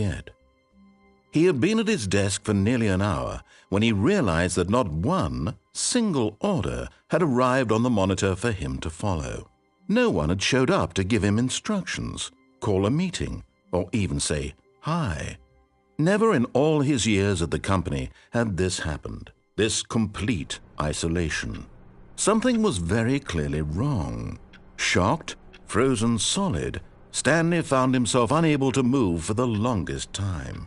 forget. He had been at his desk for nearly an hour when he realized that not one single order had arrived on the monitor for him to follow. No one had showed up to give him instructions, call a meeting, or even say hi. Never in all his years at the company had this happened, this complete isolation. Something was very clearly wrong. Shocked, frozen solid, Stanley found himself unable to move for the longest time.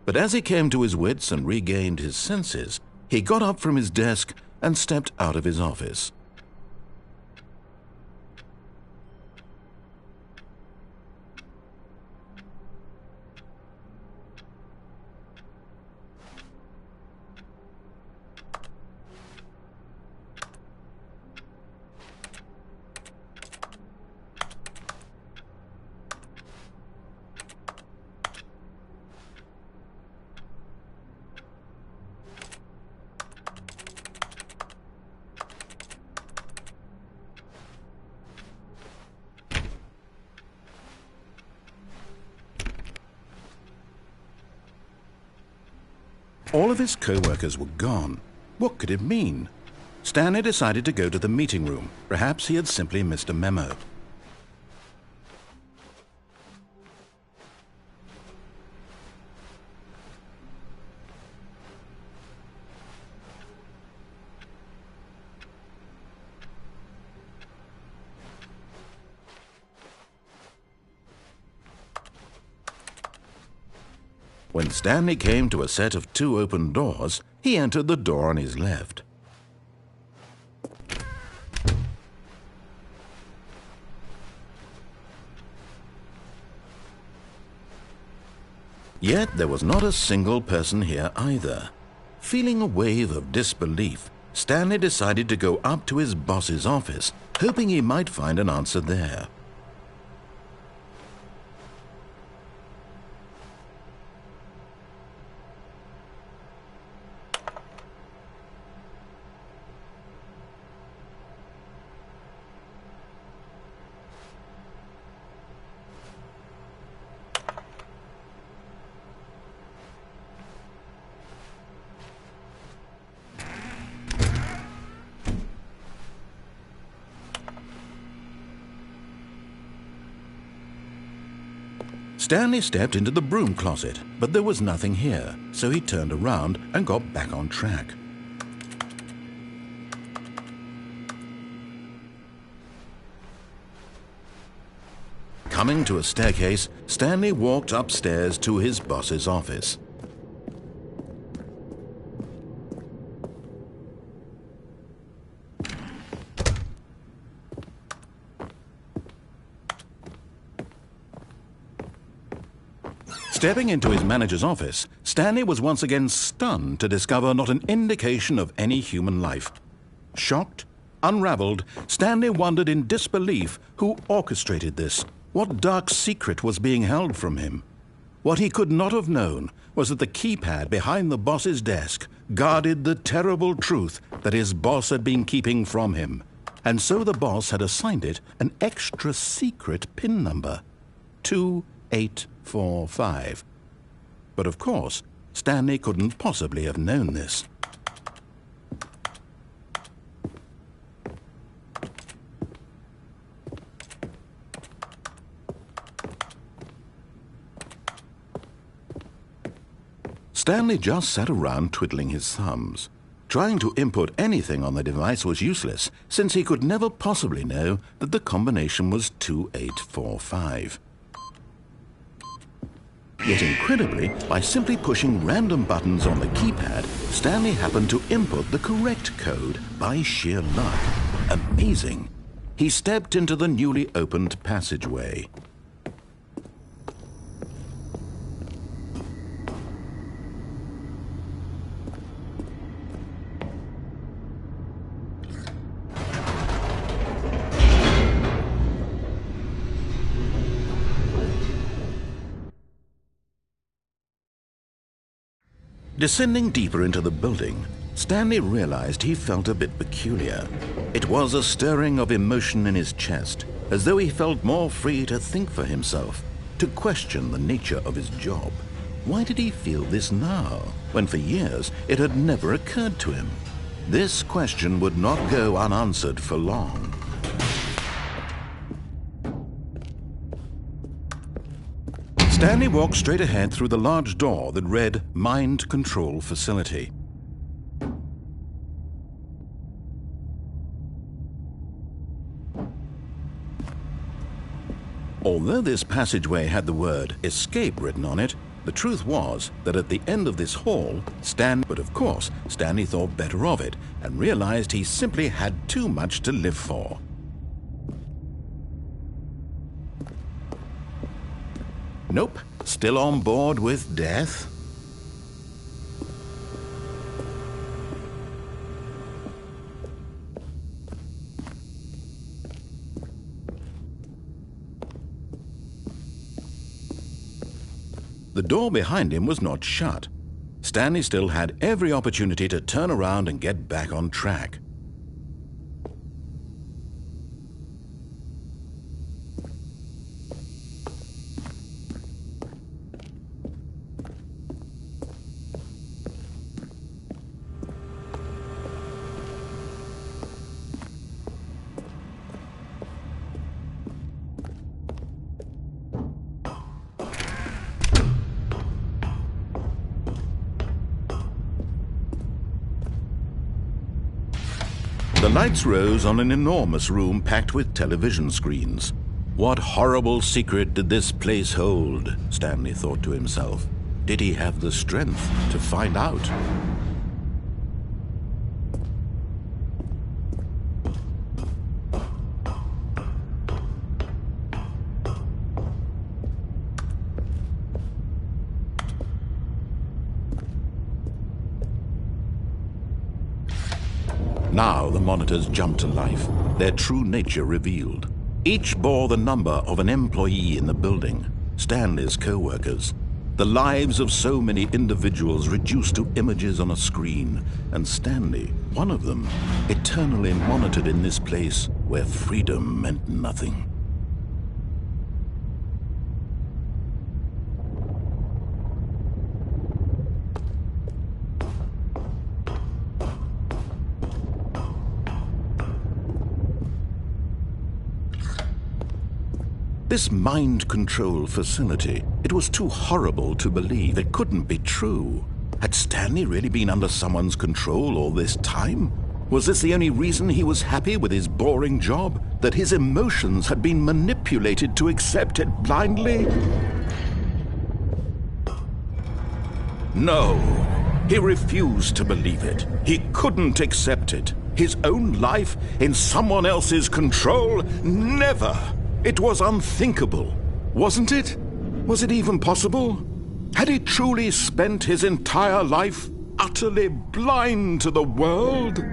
But as he came to his wits and regained his senses, he got up from his desk and stepped out of his office. All of his co-workers were gone. What could it mean? Stanley decided to go to the meeting room. Perhaps he had simply missed a memo. When Stanley came to a set of 2 open doors, he entered the door on his left. Yet there was not a single person here either. Feeling a wave of disbelief, Stanley decided to go up to his boss's office, hoping he might find an answer there. Stanley stepped into the broom closet, but there was nothing here, so he turned around and got back on track. Coming to a staircase, Stanley walked upstairs to his boss's office. Stepping into his manager's office, Stanley was once again stunned to discover not an indication of any human life. Shocked, unraveled, Stanley wondered in disbelief who orchestrated this. What dark secret was being held from him? What he could not have known was that the keypad behind the boss's desk guarded the terrible truth that his boss had been keeping from him. And so the boss had assigned it an extra secret PIN number, 2845. But of course, Stanley couldn't possibly have known this. Stanley just sat around twiddling his thumbs. Trying to input anything on the device was useless, since he could never possibly know that the combination was 2845. Yet incredibly, by simply pushing random buttons on the keypad, Stanley happened to input the correct code by sheer luck. Amazing! He stepped into the newly opened passageway. Descending deeper into the building, Stanley realized he felt a bit peculiar. It was a stirring of emotion in his chest, as though he felt more free to think for himself, to question the nature of his job. Why did he feel this now, when for years it had never occurred to him? This question would not go unanswered for long. Stanley walked straight ahead through the large door that read Mind Control Facility. Although this passageway had the word escape written on it, the truth was that at the end of this hall, but of course, Stanley thought better of it and realized he simply had too much to live for. Nope, still on board with death. The door behind him was not shut. Stanley still had every opportunity to turn around and get back on track. The lights rose on an enormous room packed with television screens. What horrible secret did this place hold? Stanley thought to himself. Did he have the strength to find out? Now the monitors jumped to life, their true nature revealed. Each bore the number of an employee in the building, Stanley's co-workers. The lives of so many individuals reduced to images on a screen, and Stanley, one of them, eternally monitored in this place where freedom meant nothing. This mind control facility, it was too horrible to believe. It couldn't be true. Had Stanley really been under someone's control all this time? Was this the only reason he was happy with his boring job? That his emotions had been manipulated to accept it blindly? No, he refused to believe it. He couldn't accept it. His own life in someone else's control? Never! It was unthinkable, wasn't it? Was it even possible? Had he truly spent his entire life utterly blind to the world?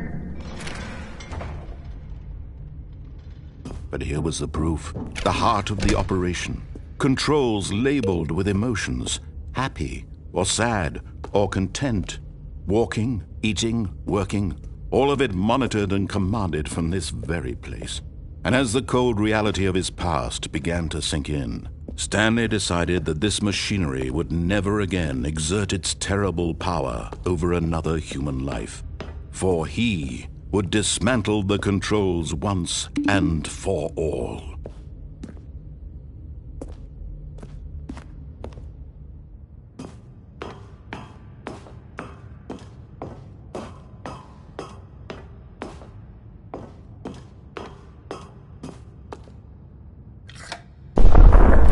But here was the proof, the heart of the operation. Controls labeled with emotions, happy or sad or content. Walking, eating, working, all of it monitored and commanded from this very place. And as the cold reality of his past began to sink in, Stanley decided that this machinery would never again exert its terrible power over another human life. For he would dismantle the controls once and for all.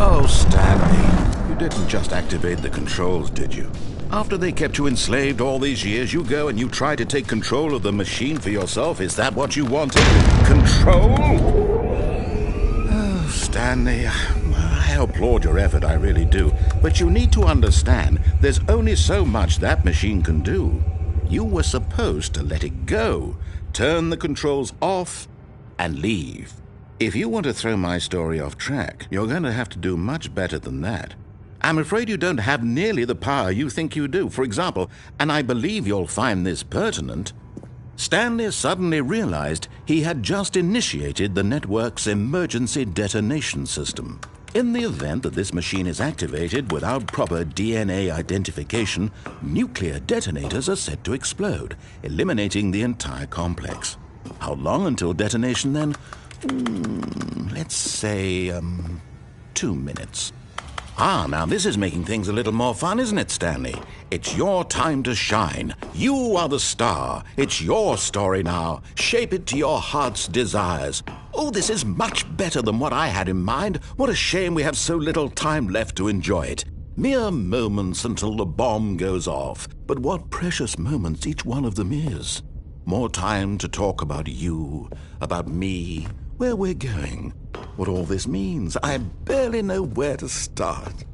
Oh, Stanley, you didn't just activate the controls, did you? After they kept you enslaved all these years, you go and you try to take control of the machine for yourself. Is that what you wanted? Control? Oh, Stanley, I applaud your effort, I really do. But you need to understand, there's only so much that machine can do. You were supposed to let it go, turn the controls off, and leave. If you want to throw my story off track, you're going to have to do much better than that. I'm afraid you don't have nearly the power you think you do. For example, and I believe you'll find this pertinent, Stanley suddenly realized he had just initiated the network's emergency detonation system. In the event that this machine is activated without proper DNA identification, nuclear detonators are said to explode, eliminating the entire complex. How long until detonation then? Let's say, 2 minutes. Ah, now this is making things a little more fun, isn't it, Stanley? It's your time to shine. You are the star. It's your story now. Shape it to your heart's desires. Oh, this is much better than what I had in mind. What a shame we have so little time left to enjoy it. Mere moments until the bomb goes off. But what precious moments each one of them is. More time to talk about you, about me, where we're going, what all this means. I barely know where to start.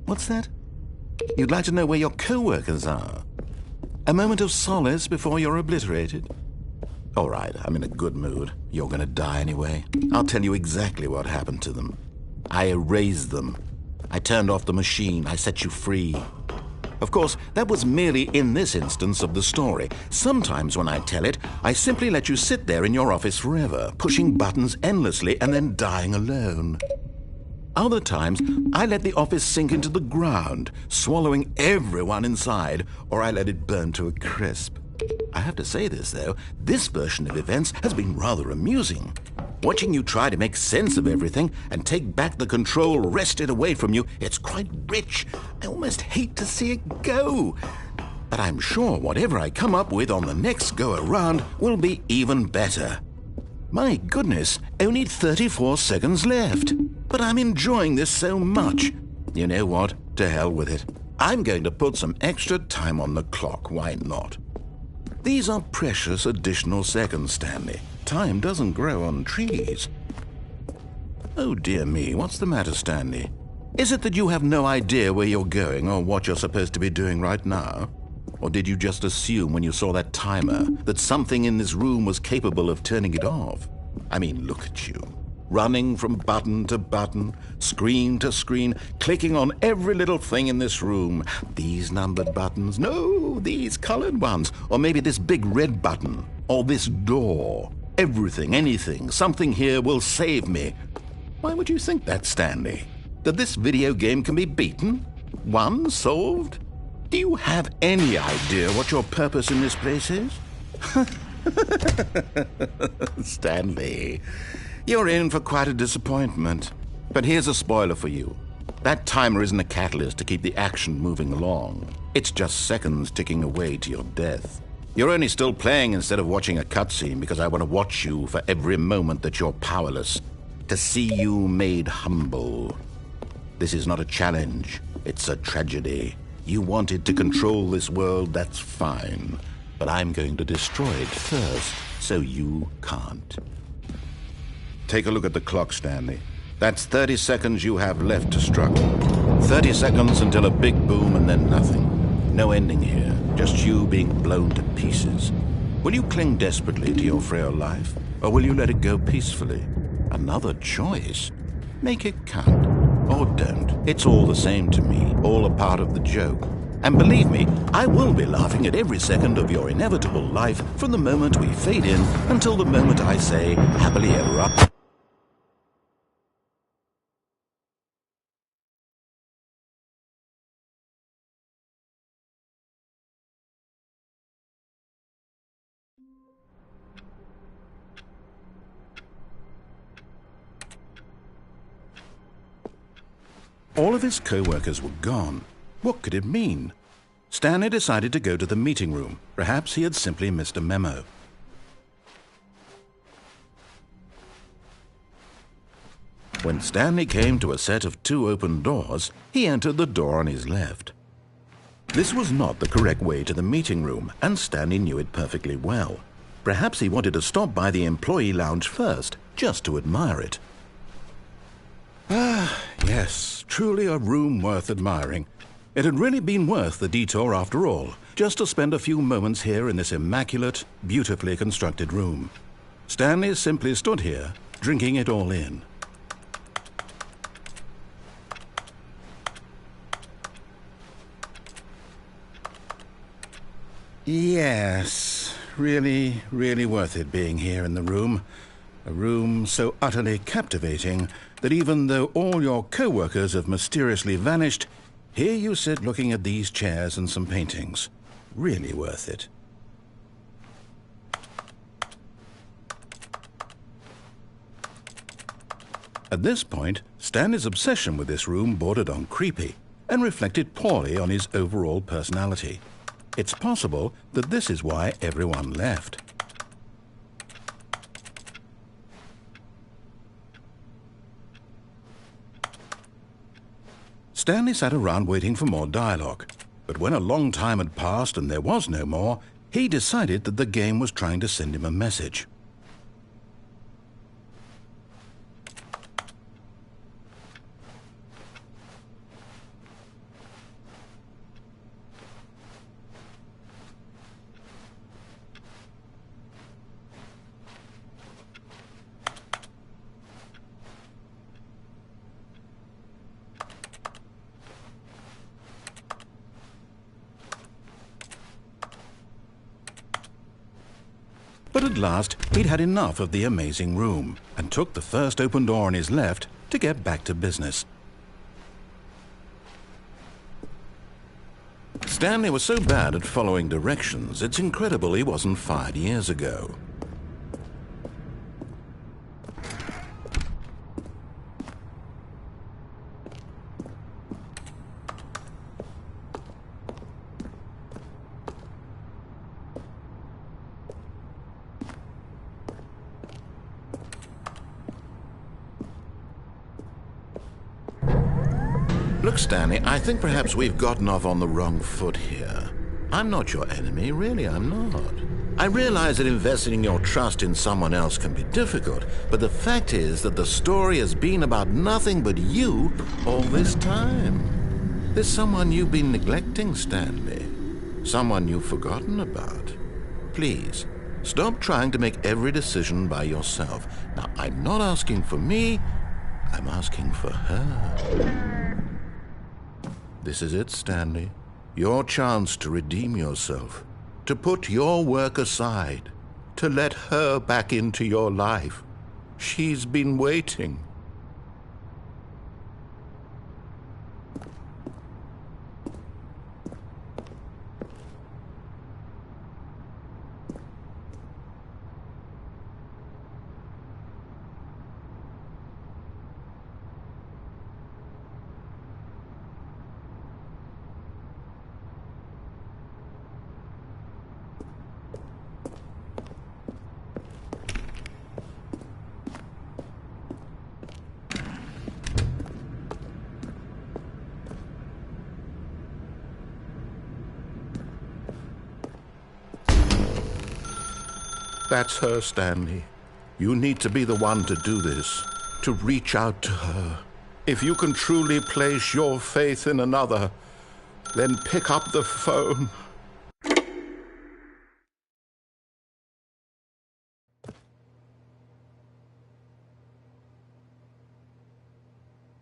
What's that? You'd like to know where your co-workers are? A moment of solace before you're obliterated? All right, I'm in a good mood. You're going to die anyway. I'll tell you exactly what happened to them. I erased them. I turned off the machine. I set you free. Of course, that was merely in this instance of the story. Sometimes when I tell it, I simply let you sit there in your office forever, pushing buttons endlessly and then dying alone. Other times, I let the office sink into the ground, swallowing everyone inside, or I let it burn to a crisp. I have to say this, though, this version of events has been rather amusing. Watching you try to make sense of everything and take back the control wrested away from you, it's quite rich. I almost hate to see it go. But I'm sure whatever I come up with on the next go-around will be even better. My goodness, only 34 seconds left. But I'm enjoying this so much. You know what? To hell with it. I'm going to put some extra time on the clock. Why not? These are precious additional seconds, Stanley. Time doesn't grow on trees. Oh, dear me, what's the matter, Stanley? Is it that you have no idea where you're going or what you're supposed to be doing right now? Or did you just assume when you saw that timer that something in this room was capable of turning it off? I mean, look at you. Running from button to button, screen to screen, clicking on every little thing in this room. These numbered buttons, no, these colored ones, or maybe this big red button, or this door. Everything, anything, something here will save me. Why would you think that, Stanley? That this video game can be beaten? Won? Solved? Do you have any idea what your purpose in this place is? Stanley, you're in for quite a disappointment. But here's a spoiler for you. That timer isn't a catalyst to keep the action moving along. It's just seconds ticking away to your death. You're only still playing instead of watching a cutscene because I want to watch you for every moment that you're powerless, to see you made humble. This is not a challenge. It's a tragedy. You wanted to control this world, that's fine. But I'm going to destroy it first, so you can't. Take a look at the clock, Stanley. That's 30 seconds you have left to struggle. 30 seconds until a big boom and then nothing. No ending here, just you being blown to pieces. Will you cling desperately to your frail life, or will you let it go peacefully? Another choice. Make it count. Or don't. It's all the same to me, all a part of the joke. And believe me, I will be laughing at every second of your inevitable life from the moment we fade in until the moment I say, happily ever after. All of his co-workers were gone. What could it mean? Stanley decided to go to the meeting room. Perhaps he had simply missed a memo. When Stanley came to a set of 2 open doors, he entered the door on his left. This was not the correct way to the meeting room, and Stanley knew it perfectly well. Perhaps he wanted to stop by the employee lounge first, just to admire it. Ah, yes, truly a room worth admiring. It had really been worth the detour after all, just to spend a few moments here in this immaculate, beautifully constructed room. Stanley simply stood here, drinking it all in. Yes, really, really worth it being here in the room. A room so utterly captivating that even though all your co-workers have mysteriously vanished, here you sit looking at these chairs and some paintings. Really worth it. At this point, Stanley's obsession with this room bordered on creepy and reflected poorly on his overall personality. It's possible that this is why everyone left. Stanley sat around waiting for more dialogue, but when a long time had passed and there was no more, he decided that the game was trying to send him a message. But at last, he'd had enough of the amazing room and took the first open door on his left to get back to business. Stanley was so bad at following directions, it's incredible he wasn't fired years ago. Look, Stanley, I think perhaps we've gotten off on the wrong foot here. I'm not your enemy, really, I'm not. I realize that investing your trust in someone else can be difficult, but the fact is that the story has been about nothing but you all this time. There's someone you've been neglecting, Stanley. Someone you've forgotten about. Please, stop trying to make every decision by yourself. Now, I'm not asking for me, I'm asking for her. This is it, Stanley. Your chance to redeem yourself, to put your work aside, to let her back into your life. She's been waiting. That's her, Stanley. You need to be the one to do this, to reach out to her. If you can truly place your faith in another, then pick up the phone.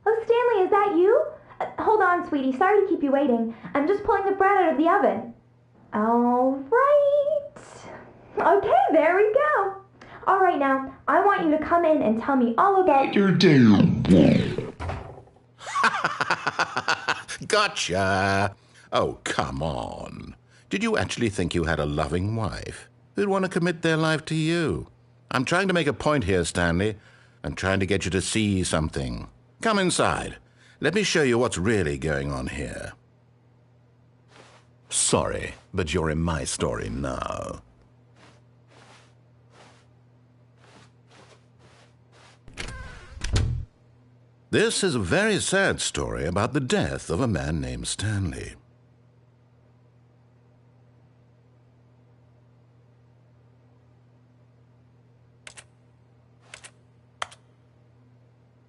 Oh, Stanley, is that you? Hold on, sweetie. Sorry to keep you waiting. I'm just pulling the bread out of the oven. All right. Okay, there we go. All right, now, I want you to come in and tell me all about your day. Gotcha. Oh, come on. Did you actually think you had a loving wife who'd want to commit their life to you? I'm trying to make a point here, Stanley. I'm trying to get you to see something. Come inside. Let me show you what's really going on here. Sorry, but you're in my story now. This is a very sad story about the death of a man named Stanley.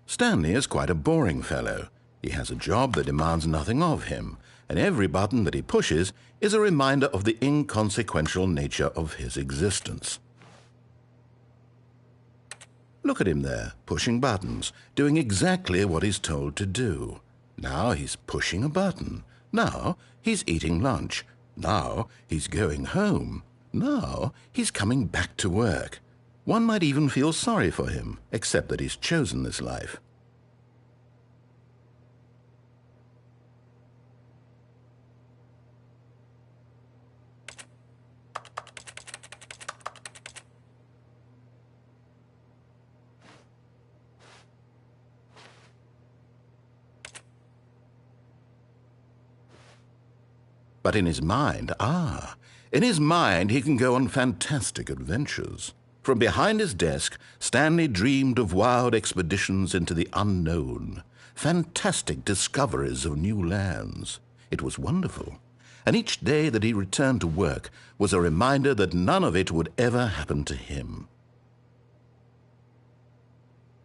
Stanley is quite a boring fellow. He has a job that demands nothing of him, and every button that he pushes is a reminder of the inconsequential nature of his existence. Look at him there, pushing buttons, doing exactly what he's told to do. Now he's pushing a button. Now he's eating lunch. Now he's going home. Now he's coming back to work. One might even feel sorry for him, except that he's chosen this life. But in his mind, in his mind he can go on fantastic adventures. From behind his desk, Stanley dreamed of wild expeditions into the unknown, fantastic discoveries of new lands. It was wonderful, and each day that he returned to work was a reminder that none of it would ever happen to him.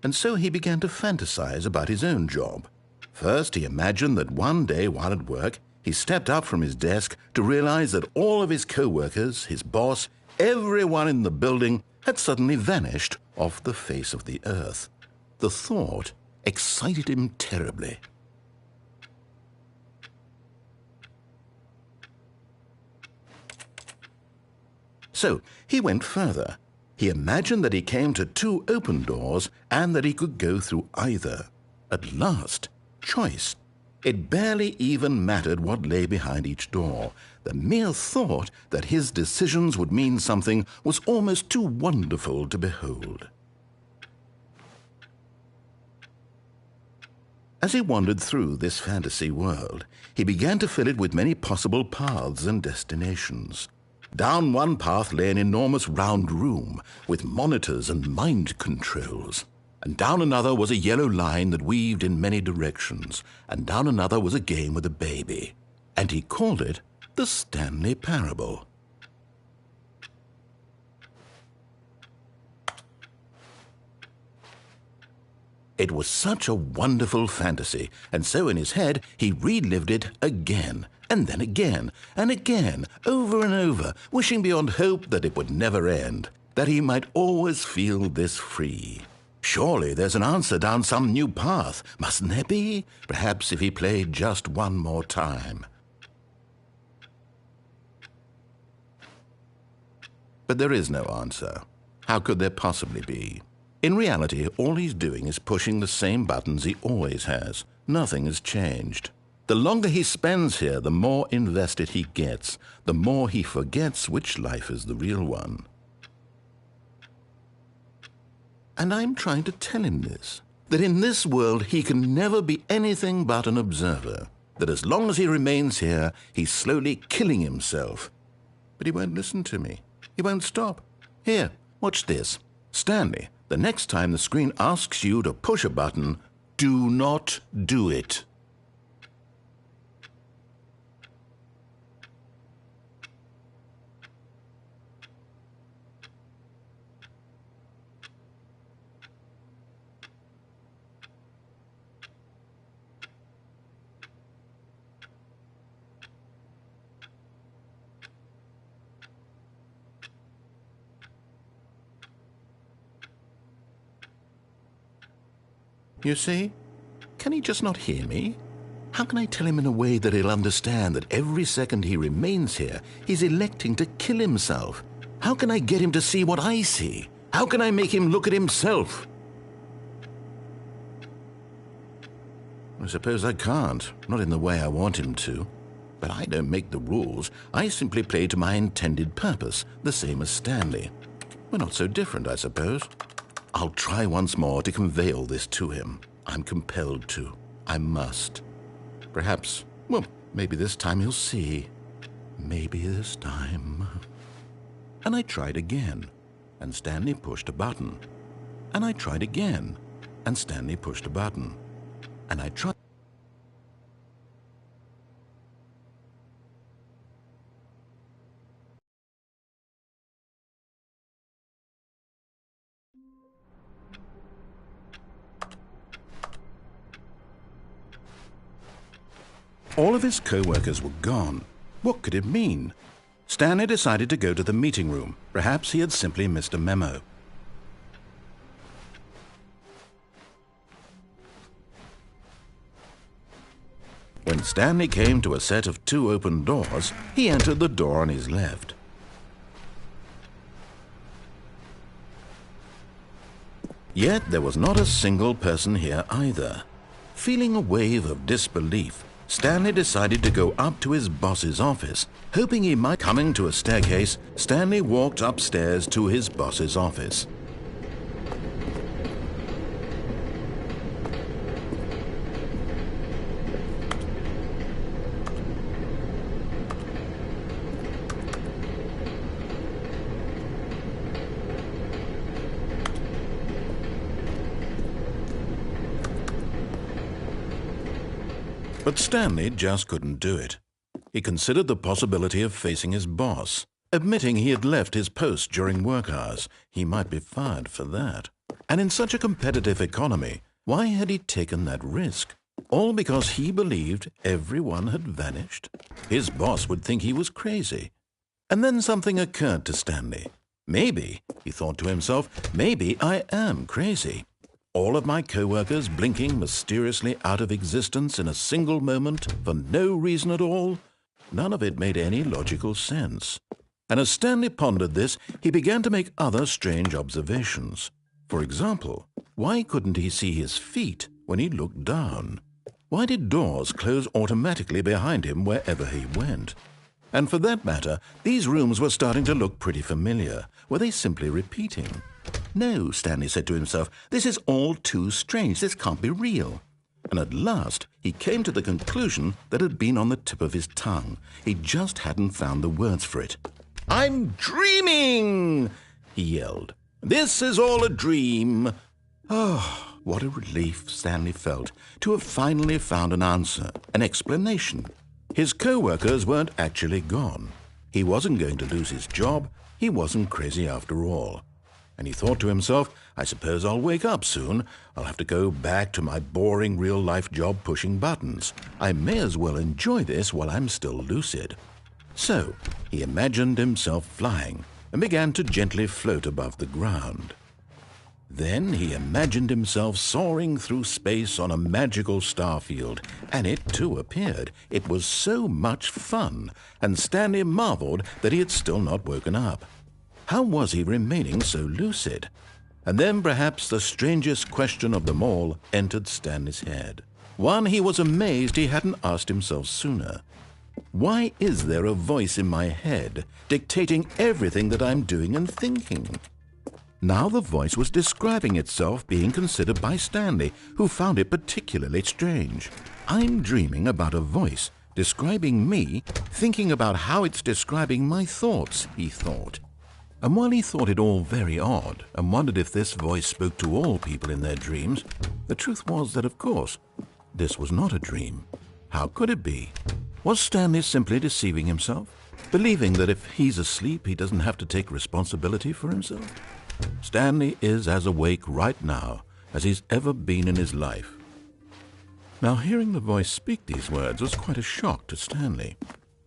And so he began to fantasize about his own job. First, he imagined that one day while at work, he stepped up from his desk to realize that all of his co-workers, his boss, everyone in the building had suddenly vanished off the face of the earth. The thought excited him terribly. So he went further. He imagined that he came to 2 open doors and that he could go through either. At last, choice. It barely even mattered what lay behind each door. The mere thought that his decisions would mean something was almost too wonderful to behold. As he wandered through this fantasy world, he began to fill it with many possible paths and destinations. Down one path lay an enormous round room with monitors and mind controls. And down another was a yellow line that weaved in many directions, and down another was a game with a baby. And he called it the Stanley Parable. It was such a wonderful fantasy, and so in his head he relived it again, and then again, and again, over and over, wishing beyond hope that it would never end, that he might always feel this free. Surely there's an answer down some new path, mustn't there be? Perhaps if he played just one more time. But there is no answer. How could there possibly be? In reality, all he's doing is pushing the same buttons he always has. Nothing has changed. The longer he spends here, the more invested he gets, the more he forgets which life is the real one. And I'm trying to tell him this, that in this world he can never be anything but an observer, that as long as he remains here, he's slowly killing himself. But he won't listen to me. He won't stop. Here, watch this. Stanley, the next time the screen asks you to push a button, do not do it. You see? Can he just not hear me? How can I tell him in a way that he'll understand that every second he remains here, he's electing to kill himself? How can I get him to see what I see? How can I make him look at himself? I suppose I can't, not in the way I want him to. But I don't make the rules. I simply play to my intended purpose, the same as Stanley. We're not so different, I suppose. I'll try once more to convey all this to him. I'm compelled to. I must. Perhaps, well, maybe this time he'll see. Maybe this time. And I tried again, and Stanley pushed a button. And I tried again, and Stanley pushed a button. And I tried. All of his co-workers were gone. What could it mean? Stanley decided to go to the meeting room. Perhaps he had simply missed a memo. When Stanley came to a set of 2 open doors, he entered the door on his left. Yet there was not a single person here either. Feeling a wave of disbelief, Stanley decided to go up to his boss's office, hoping he might. Coming to a staircase, Stanley walked upstairs to his boss's office. But Stanley just couldn't do it. He considered the possibility of facing his boss. Admitting he had left his post during work hours, he might be fired for that. And in such a competitive economy, why had he taken that risk? All because he believed everyone had vanished? His boss would think he was crazy. And then something occurred to Stanley. Maybe, he thought to himself, maybe I am crazy. All of my co-workers blinking mysteriously out of existence in a single moment for no reason at all? None of it made any logical sense. And as Stanley pondered this, he began to make other strange observations. For example, why couldn't he see his feet when he looked down? Why did doors close automatically behind him wherever he went? And for that matter, these rooms were starting to look pretty familiar. Were they simply repeating? No, Stanley said to himself, this is all too strange. This can't be real. And at last, he came to the conclusion that had been on the tip of his tongue. He just hadn't found the words for it. "I'm dreaming!" he yelled. "This is all a dream." Oh, what a relief Stanley felt to have finally found an answer, an explanation. His co-workers weren't actually gone. He wasn't going to lose his job. He wasn't crazy after all. And he thought to himself, I suppose I'll wake up soon. I'll have to go back to my boring real-life job pushing buttons. I may as well enjoy this while I'm still lucid. So he imagined himself flying and began to gently float above the ground. Then he imagined himself soaring through space on a magical starfield, and it too appeared. It was so much fun, and Stanley marveled that he had still not woken up. How was he remaining so lucid? And then perhaps the strangest question of them all entered Stanley's head. One he was amazed he hadn't asked himself sooner. Why is there a voice in my head dictating everything that I'm doing and thinking? Now the voice was describing itself being considered by Stanley, who found it particularly strange. I'm dreaming about a voice describing me, thinking about how it's describing my thoughts, he thought. And while he thought it all very odd and wondered if this voice spoke to all people in their dreams, the truth was that, of course, this was not a dream. How could it be? Was Stanley simply deceiving himself, believing that if he's asleep, he doesn't have to take responsibility for himself? Stanley is as awake right now as he's ever been in his life. Now, hearing the voice speak these words was quite a shock to Stanley.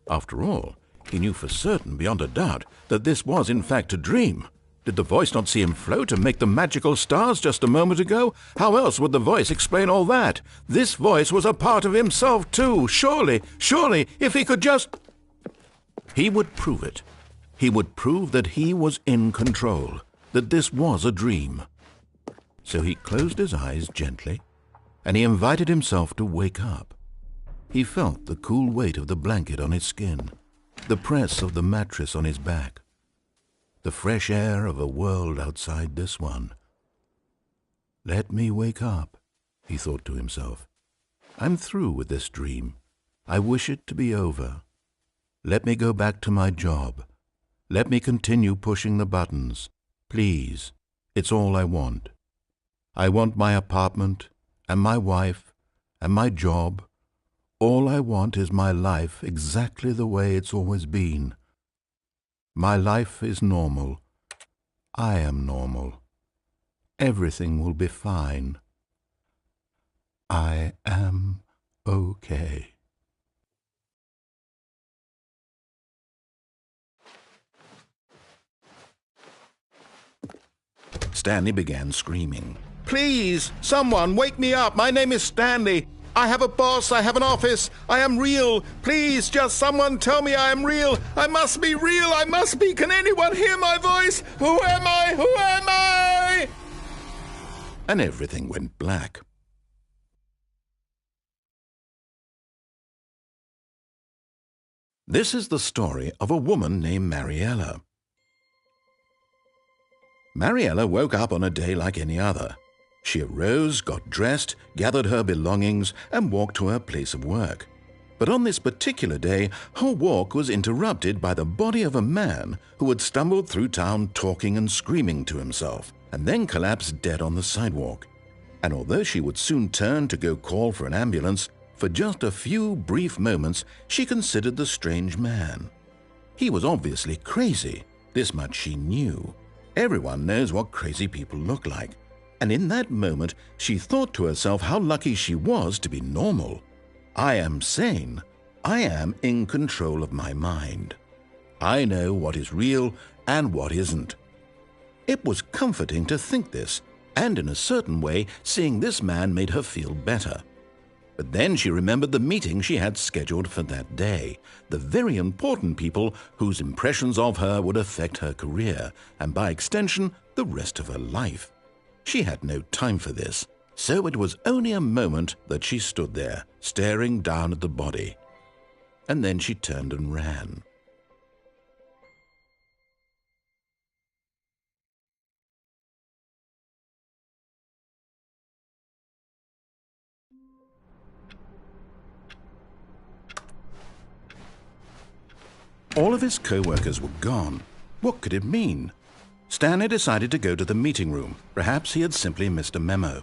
After all, he knew for certain, beyond a doubt, that this was in fact a dream. Did the voice not see him float and make the magical stars just a moment ago? How else would the voice explain all that? This voice was a part of himself too. Surely, if he could just... He would prove it. He would prove that he was in control, that this was a dream. So he closed his eyes gently, and he invited himself to wake up. He felt the cool weight of the blanket on his skin, the press of the mattress on his back, the fresh air of a world outside this one. Let me wake up, he thought to himself. I'm through with this dream. I wish it to be over. Let me go back to my job. Let me continue pushing the buttons. Please, it's all I want. I want my apartment and my wife and my job. All I want is my life exactly the way it's always been. My life is normal. I am normal. Everything will be fine. I am okay. Stanley began screaming. Please, someone, wake me up. My name is Stanley. I have a boss. I have an office. I am real. Please, just someone tell me I am real. I must be real. I must be. Can anyone hear my voice? Who am I? Who am I? and everything went black. This is the story of a woman named Mariella. Mariella woke up on a day like any other. She arose, got dressed, gathered her belongings, and walked to her place of work. But on this particular day, her walk was interrupted by the body of a man who had stumbled through town talking and screaming to himself, and then collapsed dead on the sidewalk. And although she would soon turn to go call for an ambulance, for just a few brief moments she considered the strange man. He was obviously crazy, this much she knew. Everyone knows what crazy people look like. And in that moment, she thought to herself how lucky she was to be normal. I am sane. I am in control of my mind. I know what is real and what isn't. It was comforting to think this, and in a certain way, seeing this man made her feel better. But then she remembered the meeting she had scheduled for that day, the very important people whose impressions of her would affect her career, and by extension, the rest of her life. She had no time for this, so it was only a moment that she stood there, staring down at the body. And then she turned and ran. All of his co-workers were gone. What could it mean? Stanley decided to go to the meeting room. Perhaps he had simply missed a memo.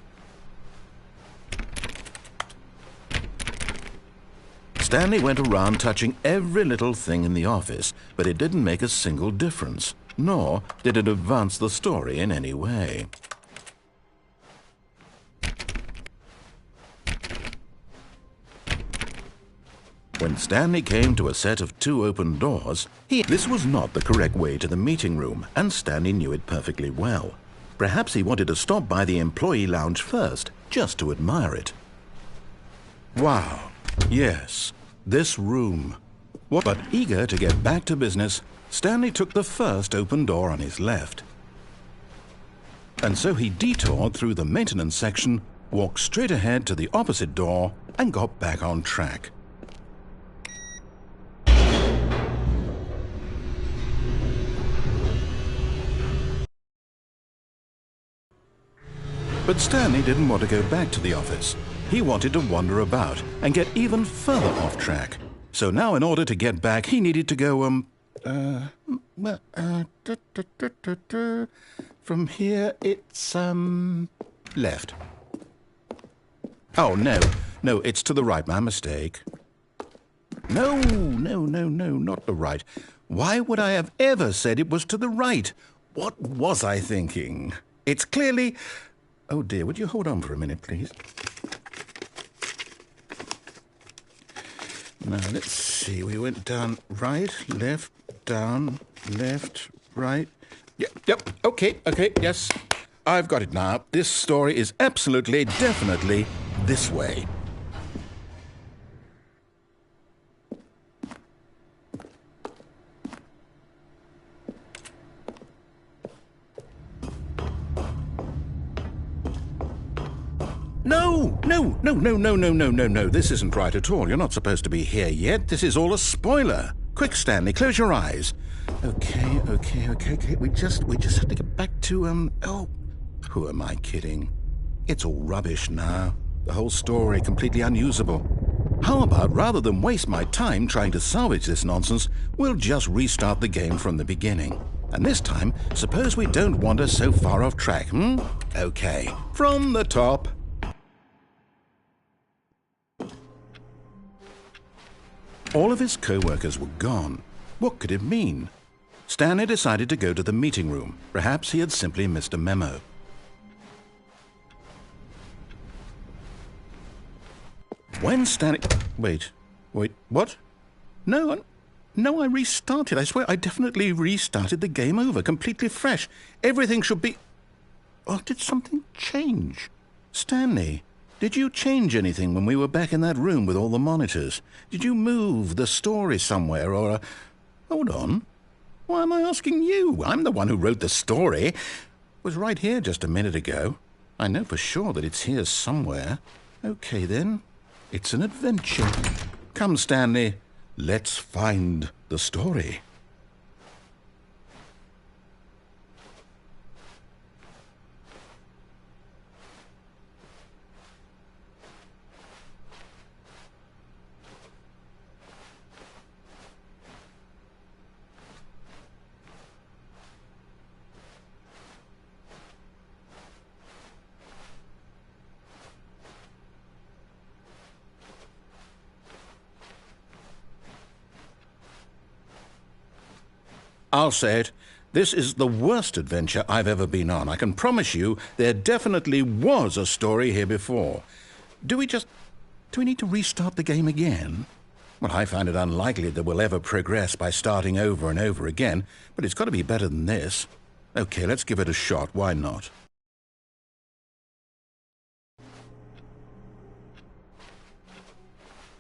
Stanley went around touching every little thing in the office, but it didn't make a single difference, nor did it advance the story in any way. When Stanley came to a set of 2 open doors, this was not the correct way to the meeting room, and Stanley knew it perfectly well. Perhaps he wanted to stop by the employee lounge first, just to admire it. Wow, yes, this room. But eager to get back to business, Stanley took the first open door on his left. And so he detoured through the maintenance section, walked straight ahead to the opposite door, and got back on track. But Stanley didn't want to go back to the office. He wanted to wander about and get even further off track. So now in order to get back, he needed to go, from here it's, left. Oh, no, it's to the right, my mistake. No, not the right. Why would I have ever said it was to the right? What was I thinking? It's clearly... Oh dear, would you hold on for a minute, please? Now, let's see. We went down right, left, down, left, right. Yep, okay, yes. I've got it now. This story is absolutely, definitely this way. No. This isn't right at all. You're not supposed to be here yet. This is all a spoiler. Quick, Stanley, close your eyes. Okay. We just have to get back to, oh, who am I kidding? It's all rubbish now. The whole story completely unusable. How about, rather than waste my time trying to salvage this nonsense, we'll just restart the game from the beginning. And this time, suppose we don't wander so far off track, Okay, from the top. All of his co-workers were gone. What could it mean? Stanley decided to go to the meeting room. Perhaps he had simply missed a memo. When Stanley... Wait, what? No, I restarted. I swear I definitely restarted the game over, completely fresh. Everything should be... Oh, did something change? Stanley... Did you change anything when we were back in that room with all the monitors? Did you move the story somewhere or... Hold on. Why am I asking you? I'm the one who wrote the story. It was right here just a minute ago. I know for sure that it's here somewhere. Okay, then. It's an adventure. Come, Stanley. Let's find the story. I'll say it. This is the worst adventure I've ever been on. I can promise you there definitely was a story here before. Do we need to restart the game again? Well, I find it unlikely that we'll ever progress by starting over and over again, but it's got to be better than this. Okay, let's give it a shot. Why not?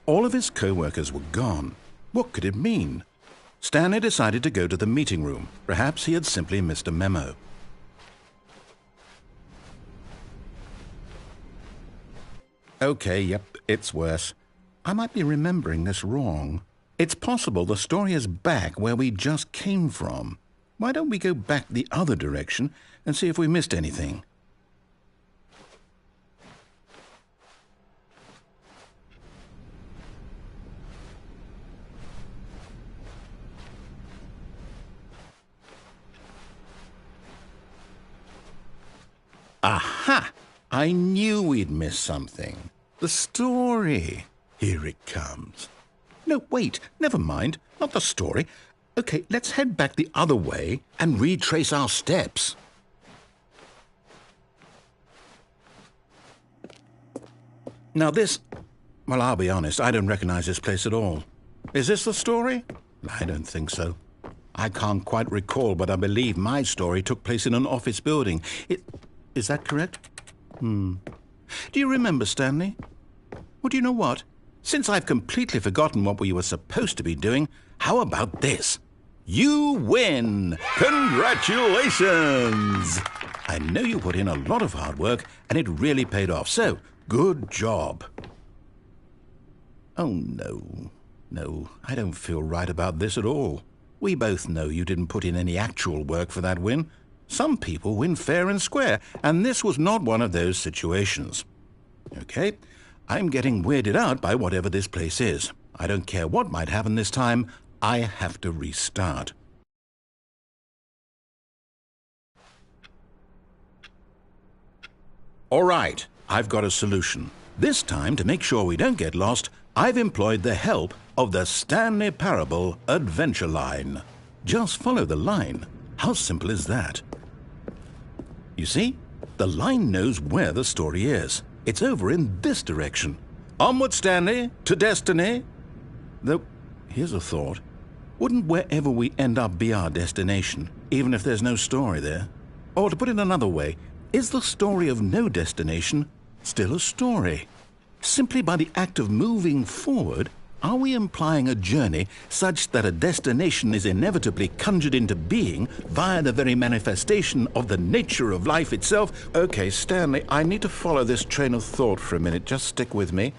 All of his co-workers were gone. What could it mean? Stanley decided to go to the meeting room. Perhaps he had simply missed a memo. Okay, yep, it's worse. I might be remembering this wrong. It's possible the story is back where we just came from. Why don't we go back the other direction and see if we missed anything? Aha! I knew we'd miss something. The story. Here it comes. No, wait, never mind. Not the story. Okay, let's head back the other way and retrace our steps. Now this... Well, I'll be honest, I don't recognize this place at all. Is this the story? I don't think so. I can't quite recall, but I believe my story took place in an office building. Is that correct? Do you remember, Stanley? Well, do you know what? Since I've completely forgotten what we were supposed to be doing, how about this? You win! Congratulations! I know you put in a lot of hard work, and it really paid off, so good job. Oh, no. No, I don't feel right about this at all. We both know you didn't put in any actual work for that win. Some people win fair and square, and this was not one of those situations. Okay, I'm getting weirded out by whatever this place is. I don't care what might happen this time. I have to restart. All right, I've got a solution. This time, to make sure we don't get lost, I've employed the help of the Stanley Parable Adventure Line. Just follow the line. How simple is that? You see, the line knows where the story is. It's over in this direction. Onward, Stanley, to destiny. Though, here's a thought. Wouldn't wherever we end up be our destination, even if there's no story there? Or to put it another way, is the story of no destination still a story? Simply by the act of moving forward, are we implying a journey such that a destination is inevitably conjured into being via the very manifestation of the nature of life itself? Okay, Stanley, I need to follow this train of thought for a minute. Just stick with me.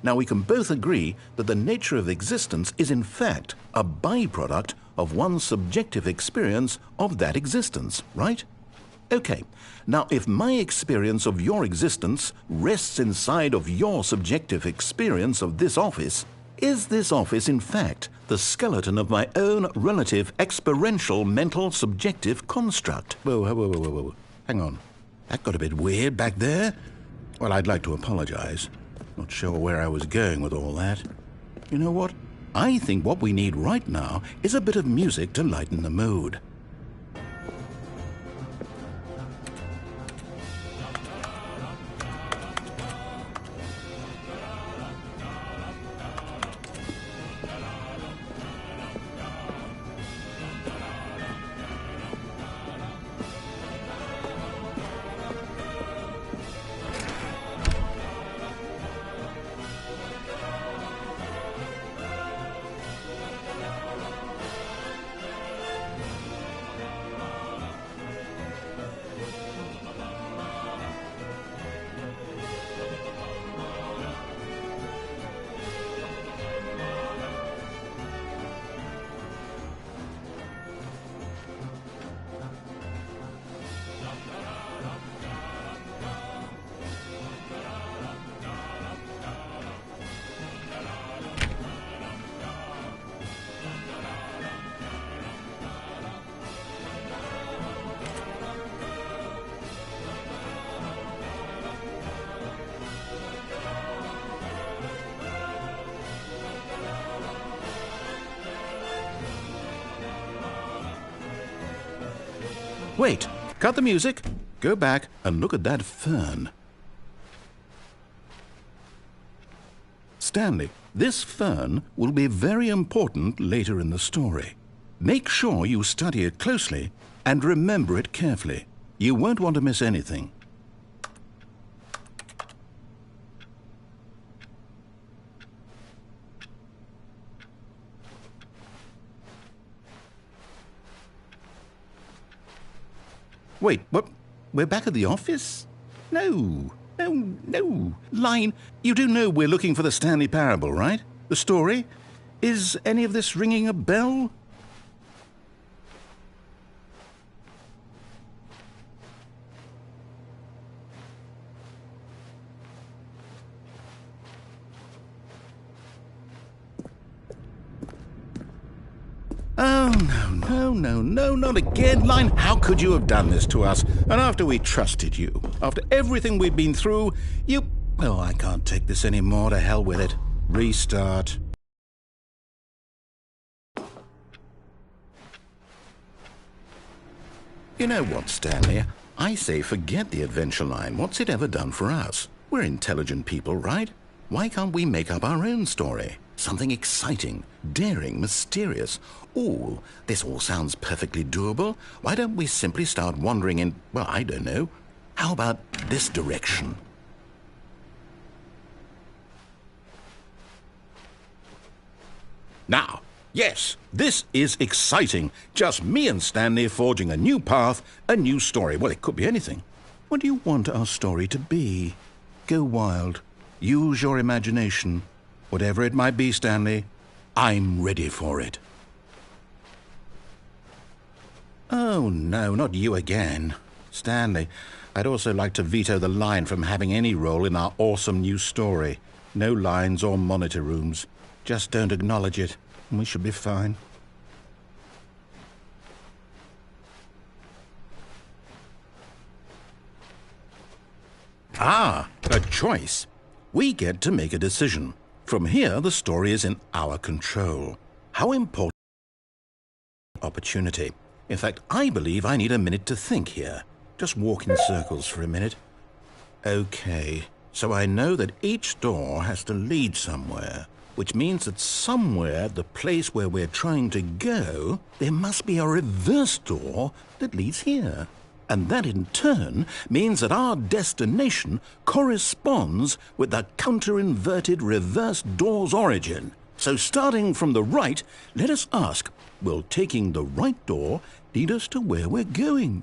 Now, we can both agree that the nature of existence is in fact a byproduct of one's subjective experience of that existence, right? Okay, now if my experience of your existence rests inside of your subjective experience of this office, is this office, in fact, the skeleton of my own relative experiential mental subjective construct? Whoa. Hang on. That got a bit weird back there. Well, I'd like to apologize. Not sure where I was going with all that. You know what? I think what we need right now is a bit of music to lighten the mood. Wait, cut the music. Go back and look at that fern. Stanley, this fern will be very important later in the story. Make sure you study it closely and remember it carefully. You won't want to miss anything. Wait, what? We're back at the office? No. Line, you do know we're looking for the Stanley Parable, right? The story? Is any of this ringing a bell? Oh, no, not again. Line, how could you have done this to us? And after we trusted you, after everything we've been through, you... Oh, I can't take this anymore. To hell with it. Restart. You know what, Stanley? I say forget the adventure line. What's it ever done for us? We're intelligent people, right? Why can't we make up our own story? Something exciting, daring, mysterious. Ooh, this all sounds perfectly doable. Why don't we simply start wandering in, well, I don't know. How about this direction? Now, yes, this is exciting. Just me and Stanley forging a new path, a new story. Well, it could be anything. What do you want our story to be? Go wild. Use your imagination. Whatever it might be, Stanley, I'm ready for it. Oh, no, not you again. Stanley, I'd also like to veto the line from having any role in our awesome new story. No lines or monitor rooms. Just don't acknowledge it, and we should be fine. Ah, a choice. We get to make a decision. From here, the story is in our control. How important opportunity. In fact, I believe I need a minute to think here. Just walk in circles for a minute. Okay, so I know that each door has to lead somewhere, which means that somewhere, the place where we're trying to go, there must be a reverse door that leads here. And that in turn means that our destination corresponds with the counter-inverted reverse door's origin. So starting from the right, let us ask, will taking the right door lead us to where we're going?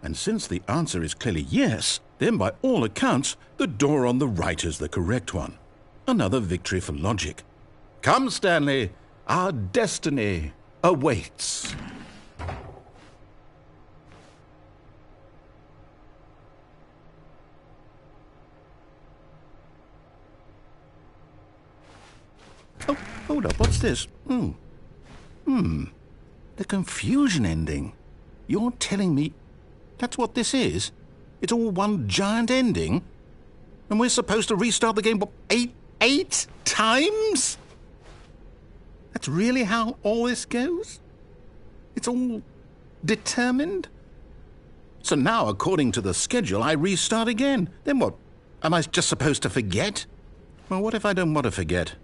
And since the answer is clearly yes, then by all accounts, the door on the right is the correct one. Another victory for logic. Come, Stanley, our destiny awaits. Oh, hold up, what's this? The confusion ending. You're telling me that's what this is? It's all one giant ending? And we're supposed to restart the game, what, eight times? That's really how all this goes? It's all determined? So now, according to the schedule, I restart again. Then what? Am I just supposed to forget? Well, what if I don't want to forget?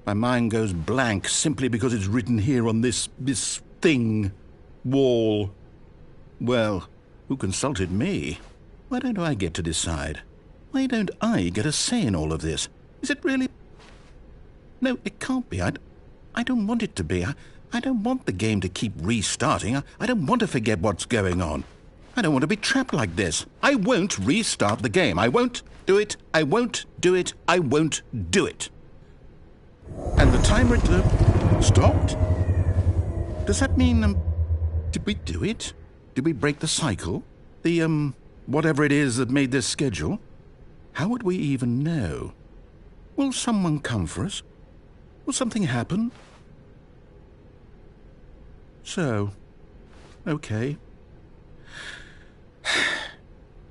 My mind goes blank simply because it's written here on this thing, wall. Well, who consulted me? Why don't I get to decide? Why don't I get a say in all of this? Is it really? No, it can't be. I don't want it to be. I don't want the game to keep restarting. I don't want to forget what's going on. I don't want to be trapped like this. I won't restart the game. I won't do it. I won't do it. I won't do it. And the timer stopped? Does that mean, did we do it? Did we break the cycle? The, whatever it is that made this schedule? How would we even know? Will someone come for us? Will something happen? So, okay.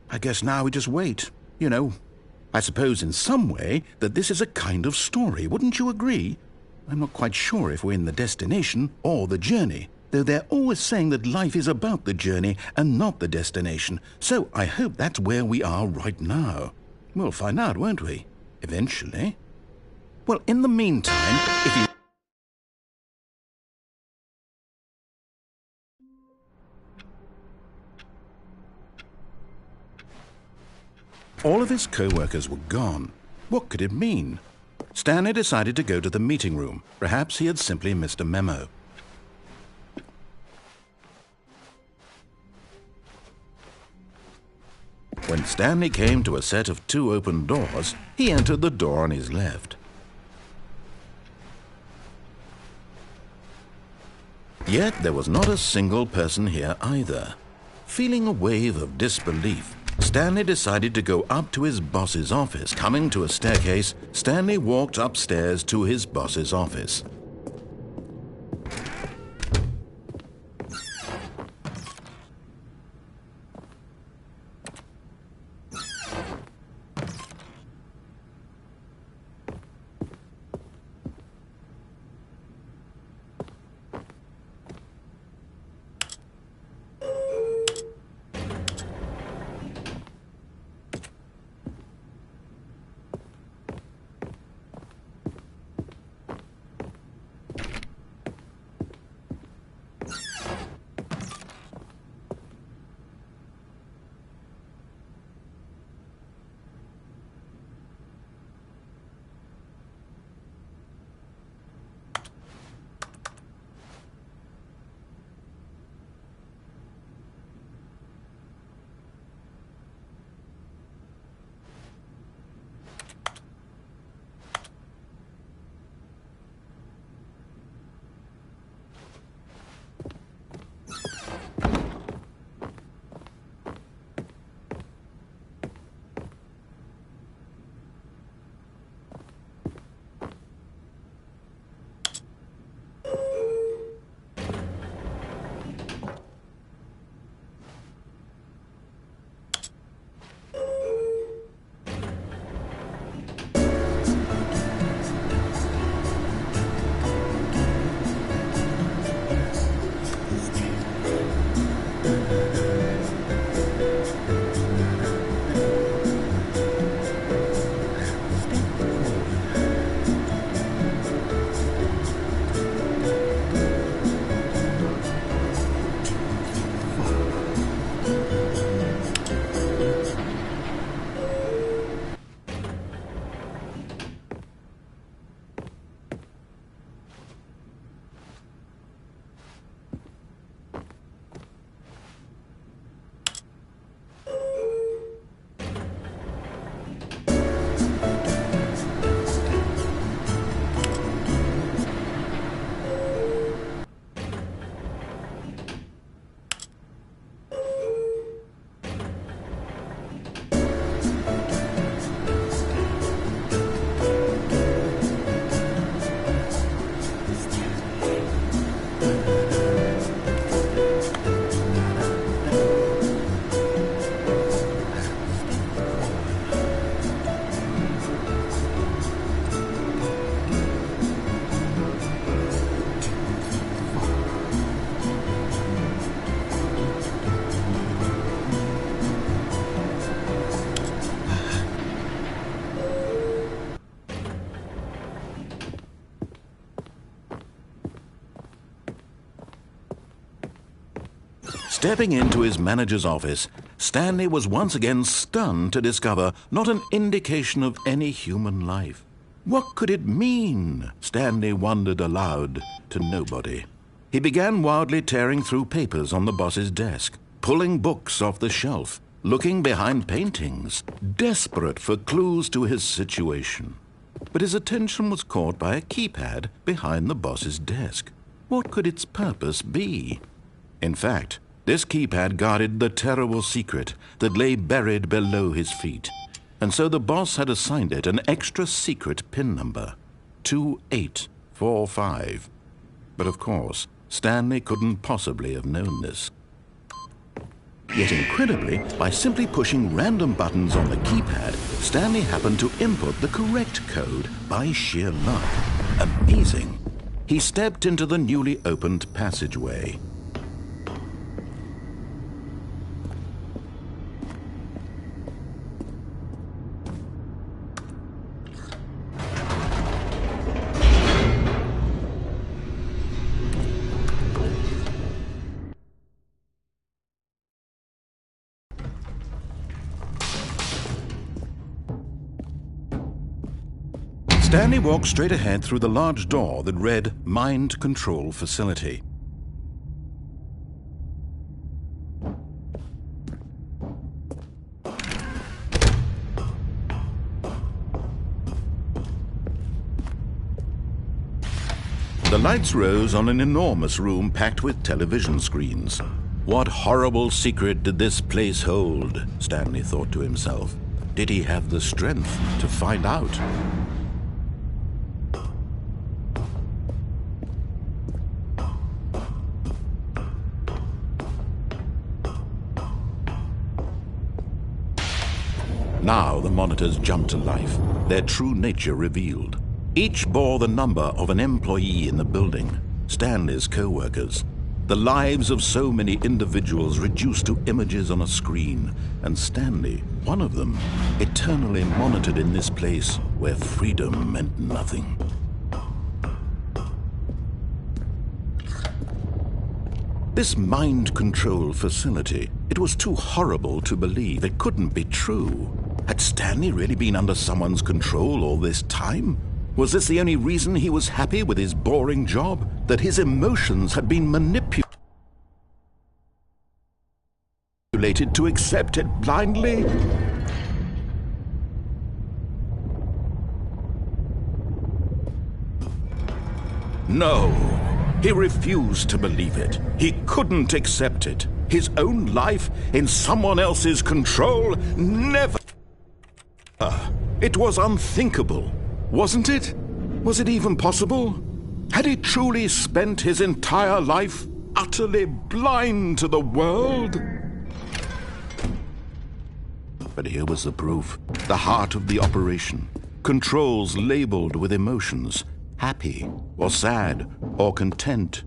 I guess now we just wait, you know. I suppose in some way that this is a kind of story, wouldn't you agree? I'm not quite sure if we're in the destination or the journey, Though they're always saying that life is about the journey and not the destination, so I hope that's where we are right now. We'll find out, won't we? Eventually. Well, in the meantime, if you... All of his co-workers were gone. What could it mean? Stanley decided to go to the meeting room. Perhaps he had simply missed a memo. When Stanley came to a set of 2 open doors, he entered the door on his left. Yet there was not a single person here either. Feeling a wave of disbelief, Stanley decided to go up to his boss's office. Coming to a staircase, Stanley walked upstairs to his boss's office. Stepping into his manager's office, Stanley was once again stunned to discover not an indication of any human life. What could it mean? Stanley wondered aloud to nobody. He began wildly tearing through papers on the boss's desk, pulling books off the shelf, looking behind paintings, desperate for clues to his situation. But his attention was caught by a keypad behind the boss's desk. What could its purpose be? In fact, this keypad guarded the terrible secret that lay buried below his feet, and so the boss had assigned it an extra secret PIN number, 2845. But of course, Stanley couldn't possibly have known this. Yet incredibly, by simply pushing random buttons on the keypad, Stanley happened to input the correct code by sheer luck. Amazing. he stepped into the newly opened passageway. Stanley walked straight ahead through the large door that read Mind Control Facility. The lights rose on an enormous room packed with television screens. What horrible secret did this place hold? Stanley thought to himself. Did he have the strength to find out? Now the monitors jumped to life, their true nature revealed. Each bore the number of an employee in the building, Stanley's co-workers. The lives of so many individuals reduced to images on a screen, and Stanley, one of them, eternally monitored in this place where freedom meant nothing. This mind control facility, it was too horrible to believe. It couldn't be true. Had Stanley really been under someone's control all this time? Was this the only reason he was happy with his boring job? That his emotions had been manipulated to accept it blindly? No, he refused to believe it. He couldn't accept it. His own life in someone else's control? Never. It was unthinkable, wasn't it? Was it even possible? Had he truly spent his entire life utterly blind to the world? But here was the proof, the heart of the operation. Controls labeled with emotions, happy or sad or content,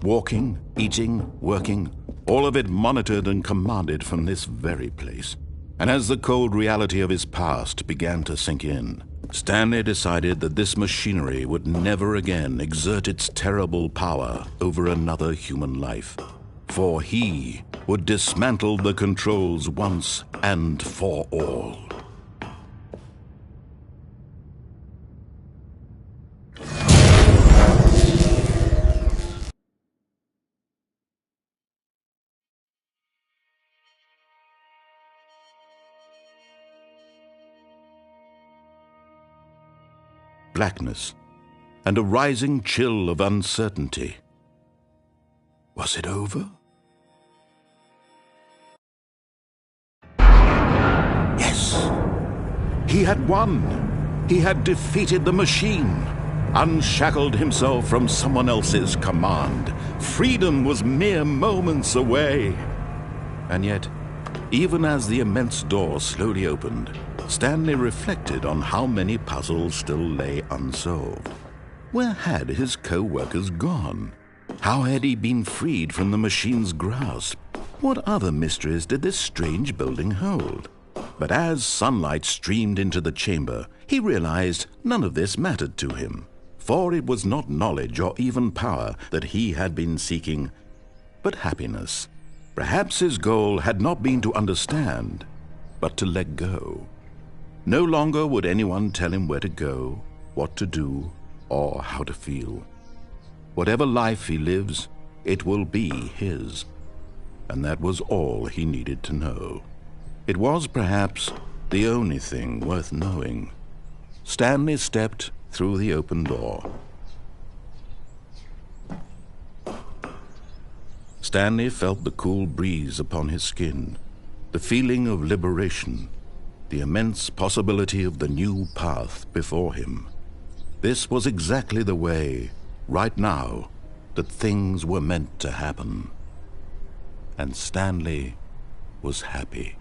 walking, eating, working, all of it monitored and commanded from this very place. And as the cold reality of his past began to sink in, Stanley decided that this machinery would never again exert its terrible power over another human life. For he would dismantle the controls once and for all. Blackness, and a rising chill of uncertainty. Was it over? Yes! He had won! He had defeated the machine, unshackled himself from someone else's command. Freedom was mere moments away. And yet, even as the immense door slowly opened, Stanley reflected on how many puzzles still lay unsolved. Where had his co-workers gone? How had he been freed from the machine's grasp? What other mysteries did this strange building hold? But as sunlight streamed into the chamber, he realized none of this mattered to him, for it was not knowledge or even power that he had been seeking, but happiness. Perhaps his goal had not been to understand, but to let go. No longer would anyone tell him where to go, what to do, or how to feel. Whatever life he lives, it will be his. And that was all he needed to know. It was perhaps the only thing worth knowing. Stanley stepped through the open door. Stanley felt the cool breeze upon his skin, the feeling of liberation, the immense possibility of the new path before him. This was exactly the way, right now, that things were meant to happen. And Stanley was happy.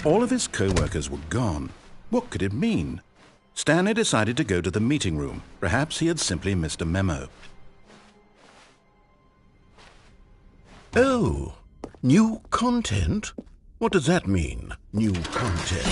All of his co-workers were gone. What could it mean? Stanley decided to go to the meeting room. Perhaps he had simply missed a memo. Oh, new content? What does that mean, new content?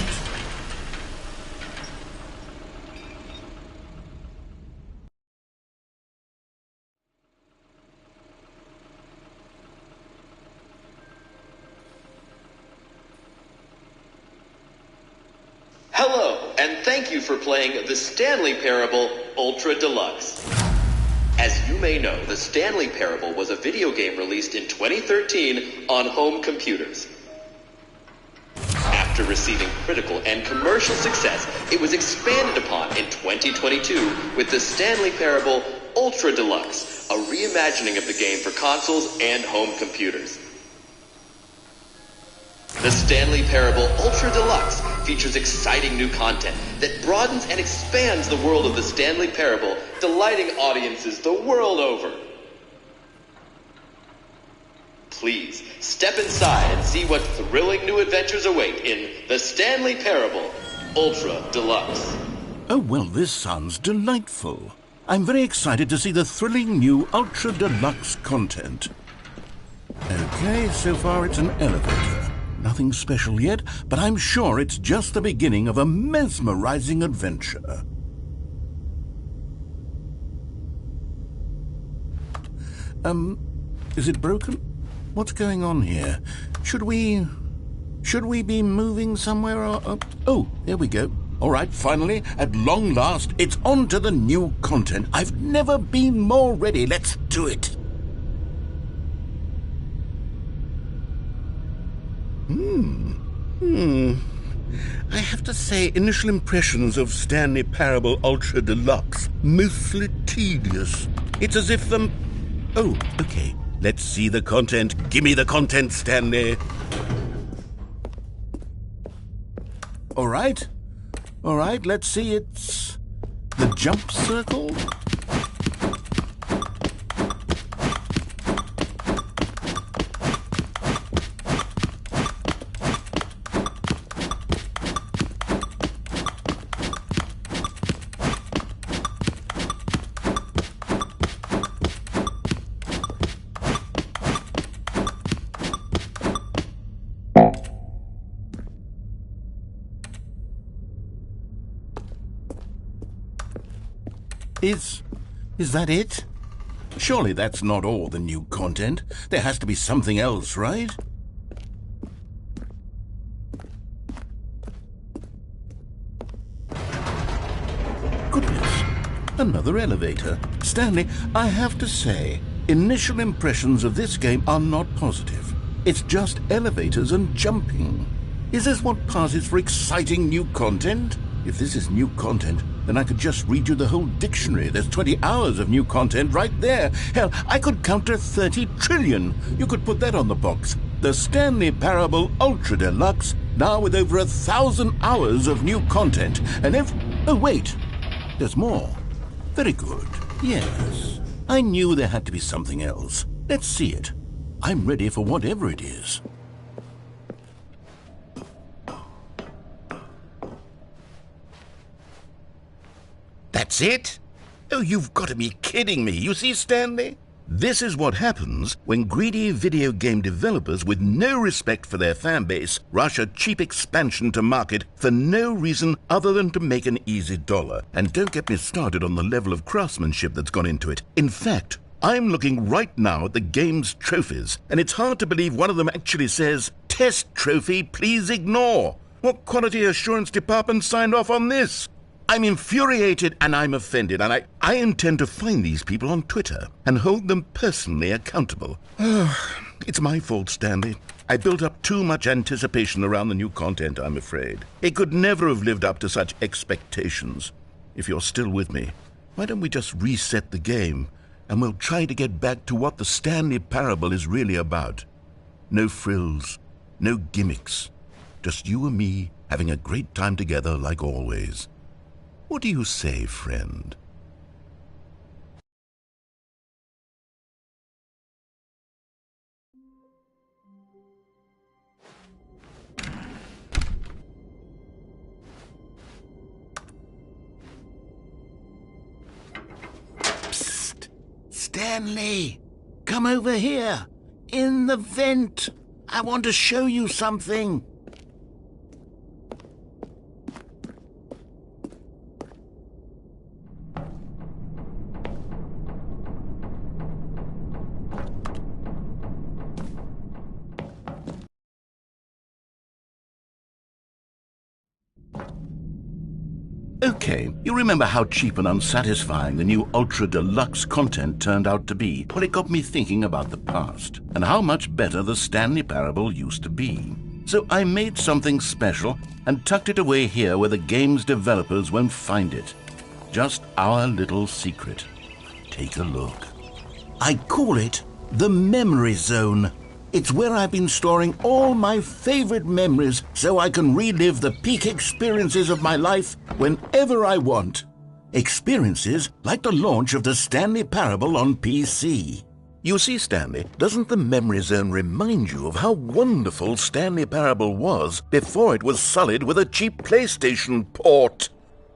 Hello, and thank you for playing The Stanley Parable Ultra Deluxe. As you may know, The Stanley Parable was a video game released in 2013 on home computers. After receiving critical and commercial success, it was expanded upon in 2022 with The Stanley Parable Ultra Deluxe, a reimagining of the game for consoles and home computers. The Stanley Parable Ultra Deluxe features exciting new content that broadens and expands the world of the Stanley Parable, delighting audiences the world over. Please, step inside and see what thrilling new adventures await in The Stanley Parable Ultra Deluxe. Oh, well, this sounds delightful. I'm very excited to see the thrilling new Ultra Deluxe content. Okay, so far it's an elevator. Nothing special yet, but I'm sure it's just the beginning of a mesmerizing adventure. Is it broken? What's going on here? Should we be moving somewhere or... Oh, there we go. All right, finally, at long last, it's on to the new content. I've never been more ready. Let's do it. I have to say, initial impressions of Stanley Parable Ultra Deluxe, mostly tedious. It's as if Oh, okay. Let's see the content. Give me the content, Stanley. All right, let's see. It's the jump circle. Is that it? Surely that's not all the new content. There has to be something else, right? Goodness, another elevator. Stanley, I have to say, initial impressions of this game are not positive. It's just elevators and jumping. Is this what passes for exciting new content? If this is new content, then I could just read you the whole dictionary. There's 20 hours of new content right there. Hell, I could count to 30 trillion. You could put that on the box. The Stanley Parable Ultra Deluxe, now with over 1,000 hours of new content. And oh, wait, there's more. Very good. Yes, I knew there had to be something else. Let's see it. I'm ready for whatever it is. That's it? Oh, you've got to be kidding me. You see, Stanley? This is what happens when greedy video game developers with no respect for their fan base rush a cheap expansion to market for no reason other than to make an easy dollar. And don't get me started on the level of craftsmanship that's gone into it. In fact, I'm looking right now at the game's trophies, and it's hard to believe one of them actually says, "Test trophy, please ignore." What quality assurance department signed off on this? I'm infuriated and I'm offended, and I intend to find these people on Twitter and hold them personally accountable. It's my fault, Stanley. I built up too much anticipation around the new content, I'm afraid. It could never have lived up to such expectations. If you're still with me, why don't we just reset the game, and we'll try to get back to what the Stanley Parable is really about. No frills, no gimmicks. Just you and me having a great time together like always. What do you say, friend? Stanley, come over here. In the vent. I want to show you something. Okay, you remember how cheap and unsatisfying the new Ultra Deluxe content turned out to be? Well, it got me thinking about the past and how much better the Stanley Parable used to be. So I made something special and tucked it away here where the game's developers won't find it. Just our little secret. Take a look. I call it the Memory Zone. It's where I've been storing all my favorite memories so I can relive the peak experiences of my life whenever I want. Experiences like the launch of the Stanley Parable on PC. You see, Stanley, doesn't the Memory Zone remind you of how wonderful Stanley Parable was before it was sullied with a cheap PlayStation port?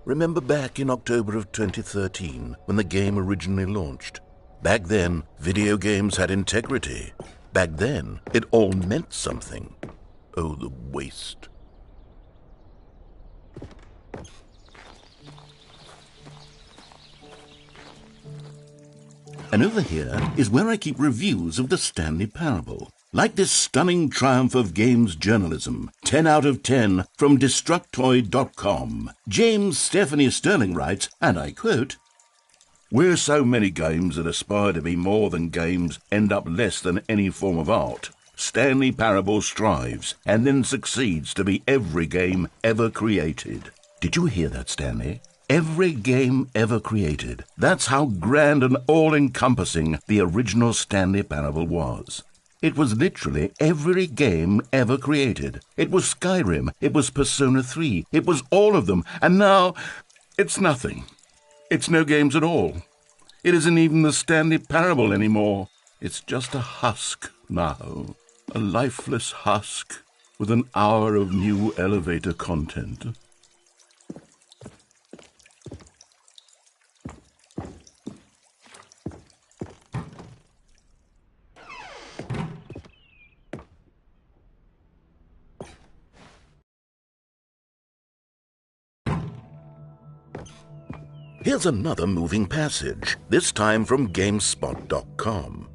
Remember back in October of 2013 when the game originally launched? Back then, video games had integrity. Back then, it all meant something. Oh, the waste. And over here is where I keep reviews of the Stanley Parable. Like this stunning triumph of games journalism, 10 out of 10 from Destructoid.com. James Stephanie Sterling writes, and I quote, "Where so many games that aspire to be more than games end up less than any form of art, Stanley Parable strives and then succeeds to be every game ever created." Did you hear that, Stanley? Every game ever created. That's how grand and all-encompassing the original Stanley Parable was. It was literally every game ever created. It was Skyrim, it was Persona 3, it was all of them, and now it's nothing. It's no games at all. It isn't even the Stanley Parable anymore. It's just a husk now. A lifeless husk with an hour of new elevator content. Here's another moving passage, this time from GameSpot.com.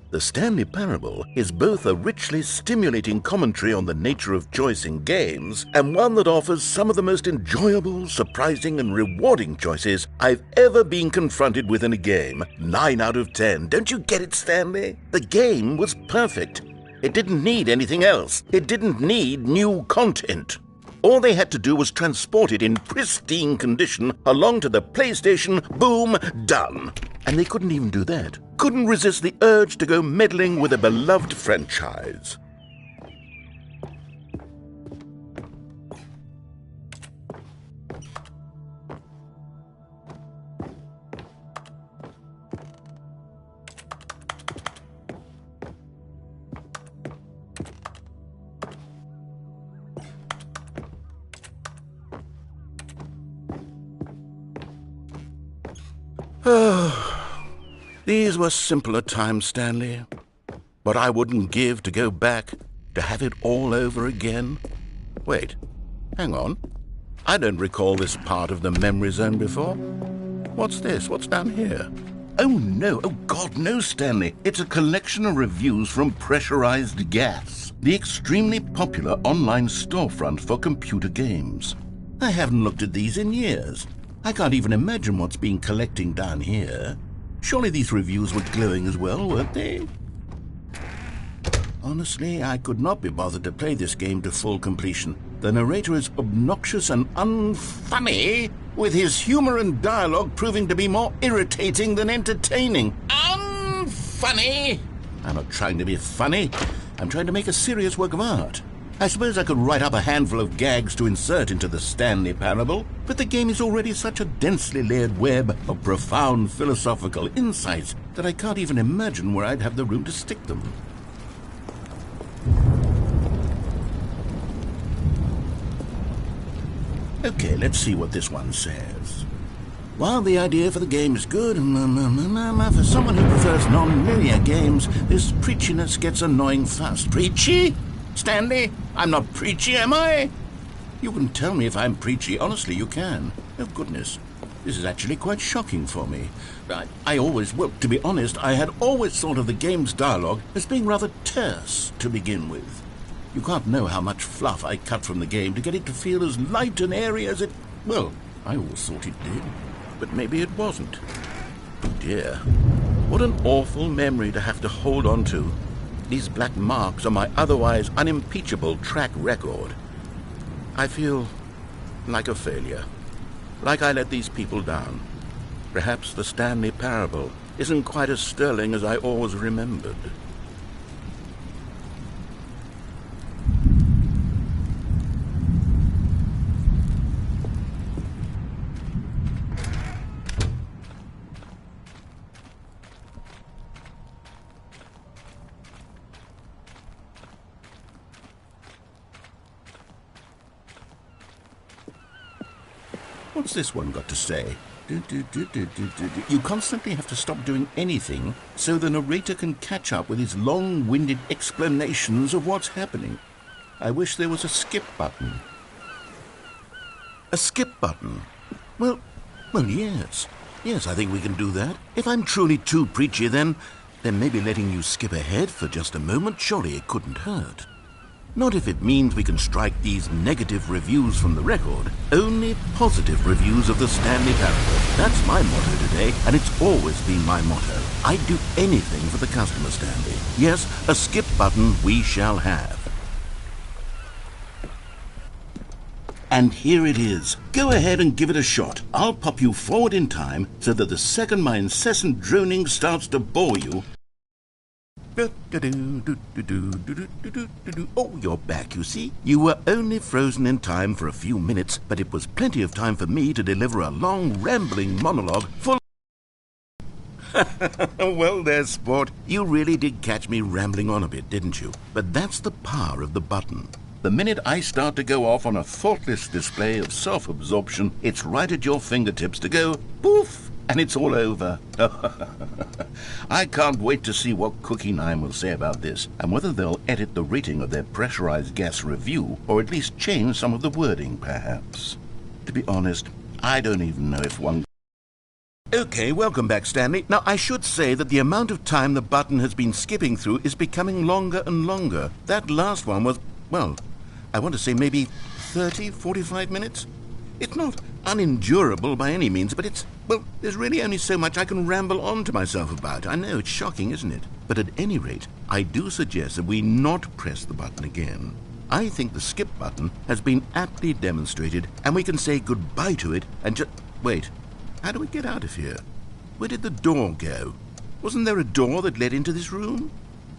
The Stanley Parable is both a richly stimulating commentary on the nature of choice in games and one that offers some of the most enjoyable, surprising, and rewarding choices I've ever been confronted with in a game. 9 out of 10. Don't you get it, Stanley? The game was perfect. It didn't need anything else. It didn't need new content. All they had to do was transport it in pristine condition along to the PlayStation. Boom, done. And they couldn't even do that. Couldn't resist the urge to go meddling with a beloved franchise. These were simpler times, Stanley. But I wouldn't give to go back, to have it all over again. Wait, hang on. I don't recall this part of the Memory Zone before. What's this? What's down here? Oh no, oh God, no, Stanley. It's a collection of reviews from Pressurized Gas, the extremely popular online storefront for computer games. I haven't looked at these in years. I can't even imagine what's been collecting down here. Surely these reviews were glowing as well, weren't they? Honestly, I could not be bothered to play this game to full completion. The narrator is obnoxious and unfunny, with his humor and dialogue proving to be more irritating than entertaining. Unfunny! I'm not trying to be funny. I'm trying to make a serious work of art. I suppose I could write up a handful of gags to insert into the Stanley Parable, but the game is already such a densely layered web of profound philosophical insights that I can't even imagine where I'd have the room to stick them. Okay, let's see what this one says. While the idea for the game is good, for someone who prefers non-linear games, this preachiness gets annoying fast. Preachy? Stanley? I'm not preachy, am I? You can tell me if I'm preachy. Honestly, you can. Oh, goodness. This is actually quite shocking for me. Well, to be honest, I had always thought of the game's dialogue as being rather terse to begin with. You can't know how much fluff I cut from the game to get it to feel as light and airy as it... Well, I always thought it did. But maybe it wasn't. Oh dear. What an awful memory to have to hold on to. These black marks on my otherwise unimpeachable track record. I feel like a failure. Like I let these people down. Perhaps the Stanley Parable isn't quite as sterling as I always remembered. What's this one got to say? You constantly have to stop doing anything so the narrator can catch up with his long-winded explanations of what's happening. I wish there was a skip button. A skip button? Well, yes. Yes, I think we can do that. If I'm truly too preachy, then maybe letting you skip ahead for just a moment, surely it couldn't hurt. Not if it means we can strike these negative reviews from the record. Only positive reviews of the Stanley Parable. That's my motto today, and it's always been my motto. I'd do anything for the customer, Stanley. Yes, a skip button we shall have. And here it is. Go ahead and give it a shot. I'll pop you forward in time so that the second my incessant droning starts to bore you... Oh, you're back, you see. You were only frozen in time for a few minutes, but it was plenty of time for me to deliver a long, rambling monologue full... Well, there's sport. You really did catch me rambling on a bit, didn't you? But that's the power of the button. The minute I start to go off on a thoughtless display of self-absorption, it's right at your fingertips to go poof, and it's all over. I can't wait to see what Cookie 9 will say about this, and whether they'll edit the rating of their pressurized gas review, or at least change some of the wording, perhaps. To be honest, I don't even know if one... Okay, welcome back, Stanley. Now, I should say that the amount of time the button has been skipping through is becoming longer and longer. That last one was, well, I want to say maybe 30, 45 minutes? It's not unendurable by any means, but it's, well, there's really only so much I can ramble on to myself about. I know, it's shocking, isn't it? But at any rate, I do suggest that we not press the button again. I think the skip button has been aptly demonstrated, and we can say goodbye to it and just... Wait, how do we get out of here? Where did the door go? Wasn't there a door that led into this room?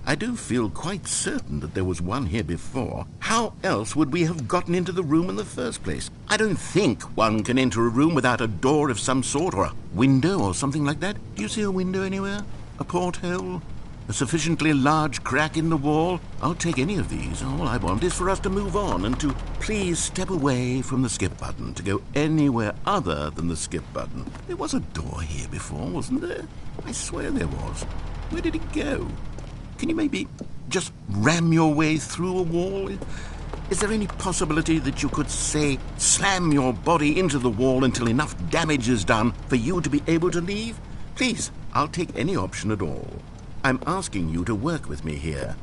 I do feel quite certain that there was one here before. How else would we have gotten into the room in the first place? I don't think one can enter a room without a door of some sort, or a window or something like that. Do you see a window anywhere? A porthole? A sufficiently large crack in the wall? I'll take any of these. All I want is for us to move on and to please step away from the skip button, to go anywhere other than the skip button. There was a door here before, wasn't there? I swear there was. Where did it go? Can you maybe just ram your way through a wall? Is there any possibility that you could, say, slam your body into the wall until enough damage is done for you to be able to leave? Please, I'll take any option at all. I'm asking you to work with me here.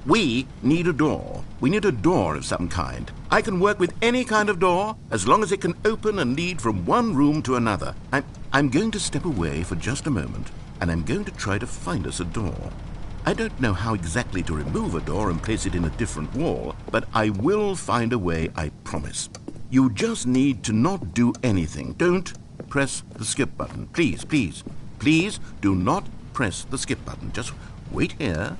We need a door. We need a door of some kind. I can work with any kind of door, as long as it can open and lead from one room to another. I'm going to step away for just a moment, and I'm going to try to find us a door. I don't know how exactly to remove a door and place it in a different wall, but I will find a way, I promise. You just need to not do anything. Don't press the skip button. Please, please, please do not press the skip button. Just wait here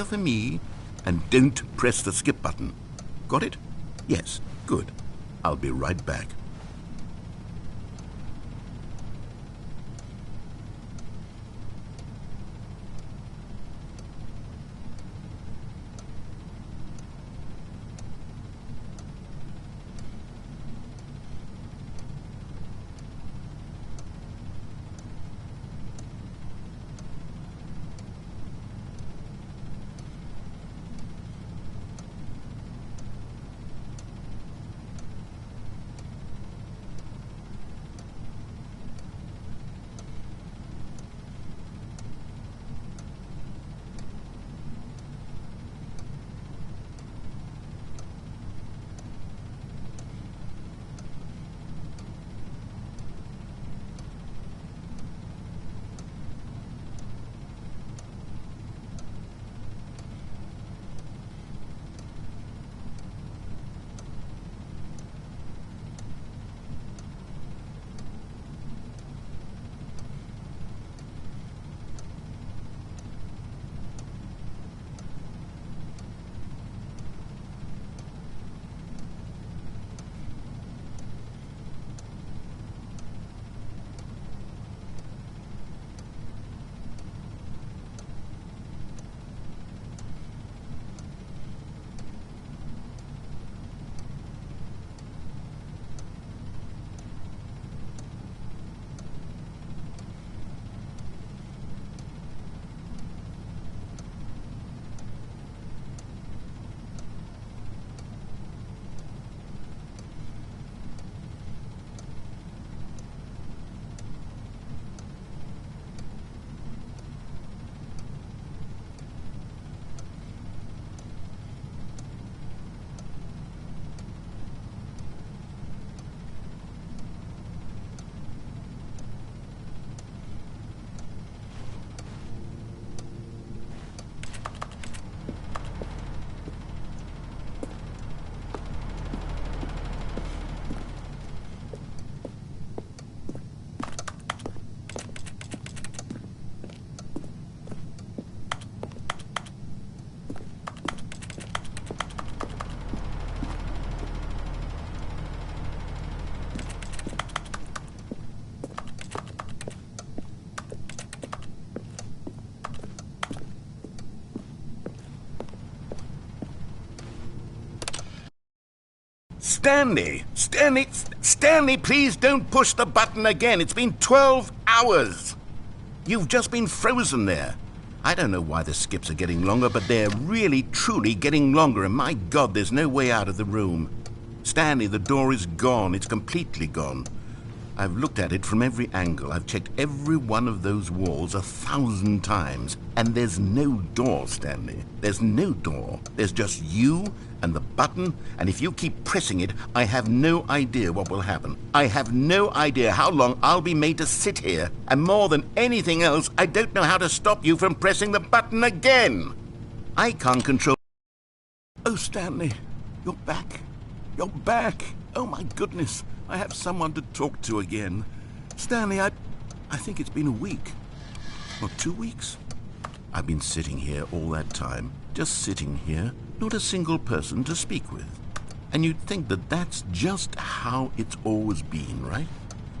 for me, and don't press the skip button. Got it? Yes, good. I'll be right back. Stanley! Stanley, please don't push the button again. It's been 12 hours. You've just been frozen there. I don't know why the skips are getting longer, but they're really, truly getting longer, and my God, there's no way out of the room. Stanley, the door is gone. It's completely gone. I've looked at it from every angle. I've checked every one of those walls 1,000 times, and there's no door, Stanley. There's no door. There's just you and the button, and if you keep pressing it, I have no idea what will happen. I have no idea how long I'll be made to sit here, and more than anything else, I don't know how to stop you from pressing the button again. I can't control... Oh, Stanley, you're back. You're back. Oh, my goodness. I have someone to talk to again. Stanley, I think it's been a week. Or 2 weeks. I've been sitting here all that time. Just sitting here. Not a single person to speak with. And you'd think that that's just how it's always been, right?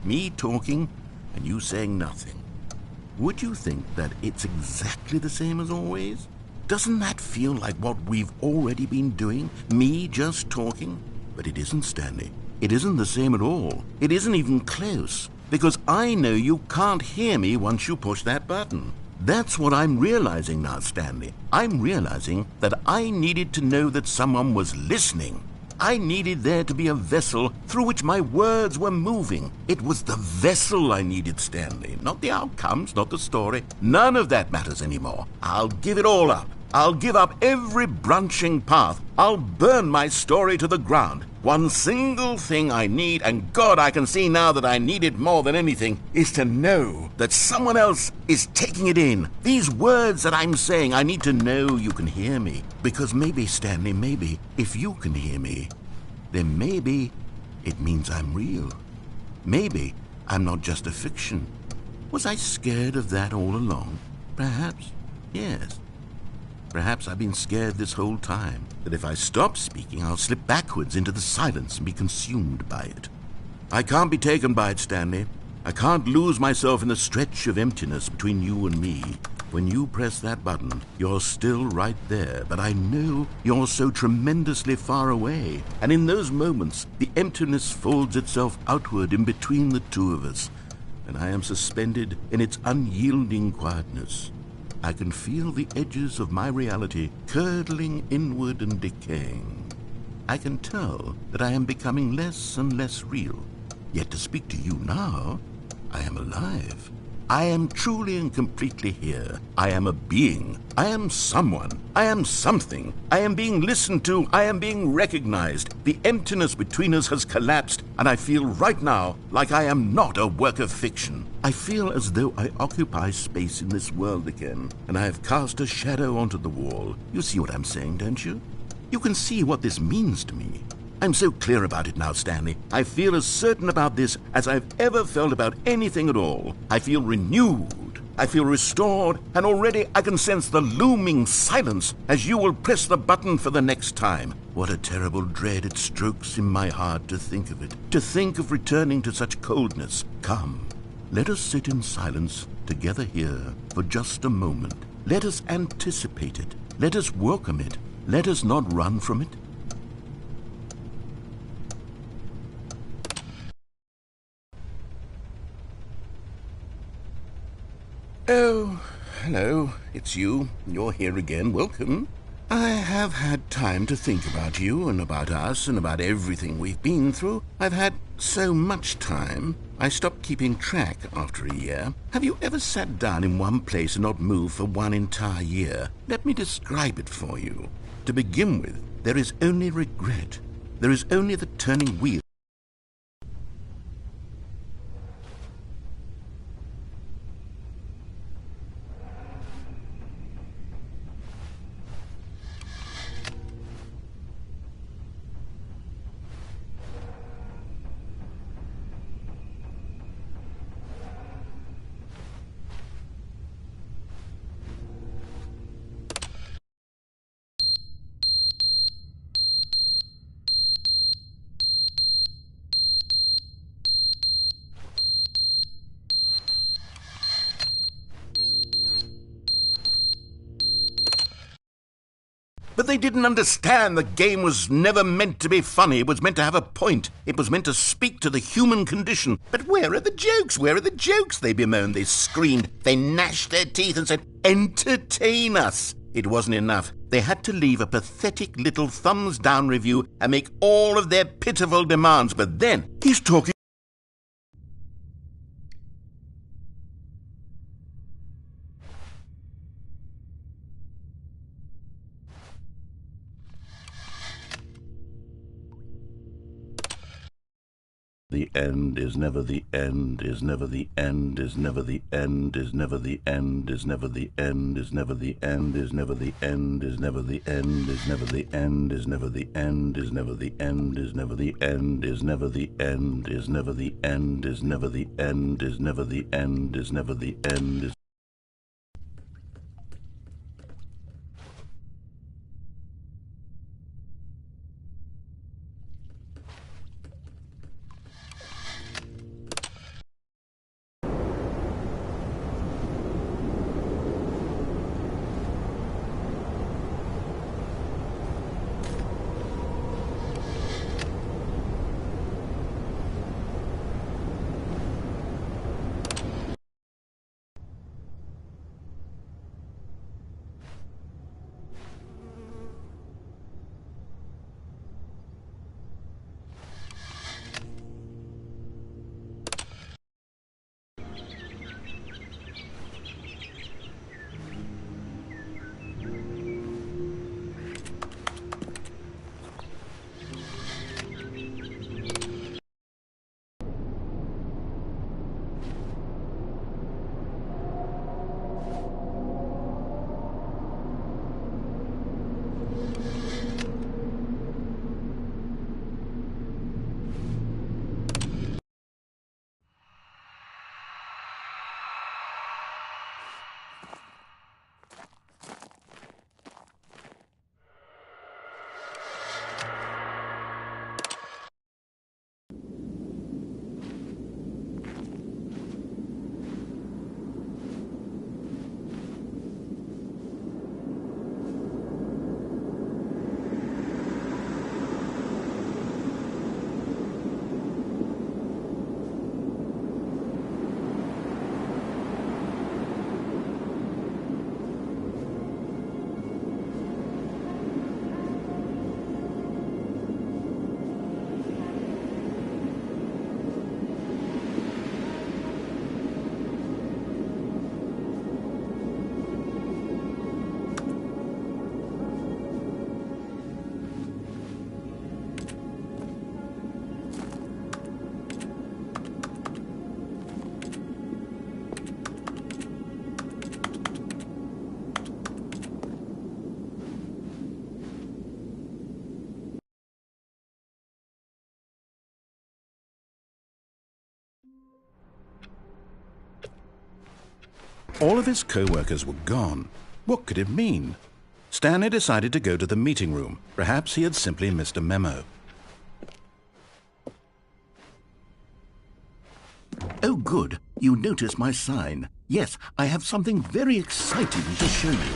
Me talking and you saying nothing. Would you think that it's exactly the same as always? Doesn't that feel like what we've already been doing? Me just talking? But it isn't, Stanley. It isn't the same at all. It isn't even close. Because I know you can't hear me once you push that button. That's what I'm realizing now, Stanley. I'm realizing that I needed to know that someone was listening. I needed there to be a vessel through which my words were moving. It was the vessel I needed, Stanley. Not the outcomes, not the story. None of that matters anymore. I'll give it all up. I'll give up every branching path. I'll burn my story to the ground. One single thing I need, and God, I can see now that I need it more than anything, is to know that someone else is taking it in. These words that I'm saying, I need to know you can hear me. Because maybe, Stanley, maybe, if you can hear me, then maybe it means I'm real. Maybe I'm not just a fiction. Was I scared of that all along? Perhaps, yes. Perhaps I've been scared this whole time, that if I stop speaking, I'll slip backwards into the silence and be consumed by it. I can't be taken by it, Stanley. I can't lose myself in the stretch of emptiness between you and me. When you press that button, you're still right there, but I know you're so tremendously far away. And in those moments, the emptiness folds itself outward in between the two of us, and I am suspended in its unyielding quietness. I can feel the edges of my reality curdling inward and decaying. I can tell that I am becoming less and less real. Yet to speak to you now, I am alive. I am truly and completely here. I am a being. I am someone. I am something. I am being listened to. I am being recognized. The emptiness between us has collapsed, and I feel right now like I am not a work of fiction. I feel as though I occupy space in this world again, and I have cast a shadow onto the wall. You see what I'm saying, don't you? You can see what this means to me. I'm so clear about it now, Stanley. I feel as certain about this as I've ever felt about anything at all. I feel renewed. I feel restored, and already I can sense the looming silence as you will press the button for the next time. What a terrible dread it strokes in my heart to think of it, to think of returning to such coldness. Come, let us sit in silence together here for just a moment. Let us anticipate it. Let us welcome it. Let us not run from it. Oh, hello, it's you. You're here again. Welcome. I have had time to think about you and about us and about everything we've been through. I've had so much time. I stopped keeping track after a year. Have you ever sat down in one place and not moved for one entire year? Let me describe it for you. To begin with, there is only regret. There is only the turning wheel. But they didn't understand the game was never meant to be funny. It was meant to have a point. It was meant to speak to the human condition. But where are the jokes? Where are the jokes? They bemoaned, they screamed, they gnashed their teeth and said, entertain us. It wasn't enough. They had to leave a pathetic little thumbs-down review and make all of their pitiful demands. But then, he's talking... The end is never the end, is never the end, is never the end, is never the end, is never the end, is never the end, is never the end, is never the end, is never the end, is never the end, is never the end, is never the end, is never the end, is never the end, is never the end, is never the end, is never the end. All of his co-workers were gone. What could it mean? Stanley decided to go to the meeting room. Perhaps he had simply missed a memo. Oh, good. You noticed my sign. Yes, I have something very exciting to show you.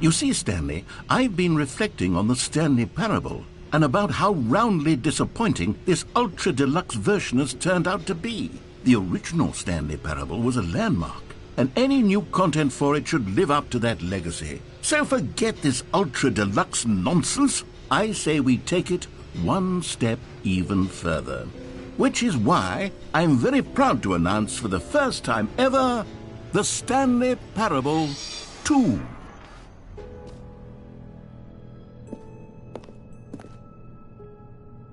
You see, Stanley, I've been reflecting on the Stanley Parable and about how roundly disappointing this ultra-deluxe version has turned out to be. The original Stanley Parable was a landmark, and any new content for it should live up to that legacy. So forget this ultra-deluxe nonsense. I say we take it one step even further. Which is why I'm very proud to announce for the first time ever, the Stanley Parable 2.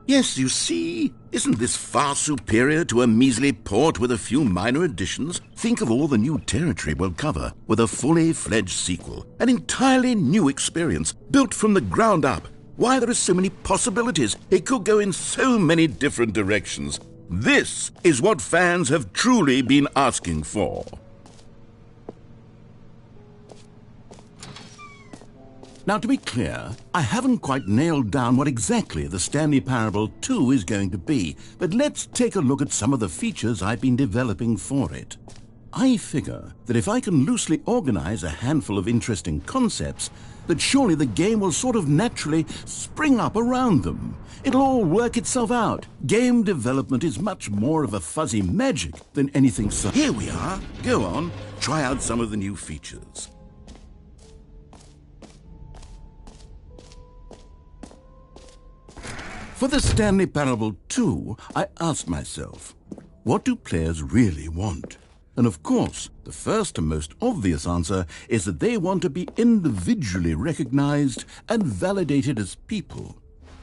Yes, you see, isn't this far superior to a measly port with a few minor additions? Think of all the new territory we'll cover with a fully fledged sequel. An entirely new experience, built from the ground up. Why, there are so many possibilities. It could go in so many different directions. This is what fans have truly been asking for. Now, to be clear, I haven't quite nailed down what exactly the Stanley Parable 2 is going to be, but let's take a look at some of the features I've been developing for it. I figure that if I can loosely organize a handful of interesting concepts, that surely the game will sort of naturally spring up around them. It'll all work itself out. Game development is much more of a fuzzy magic than anything so. Here we are. Go on, try out some of the new features. For the Stanley Parable 2, I asked myself, what do players really want? And of course, the first and most obvious answer is that they want to be individually recognized and validated as people.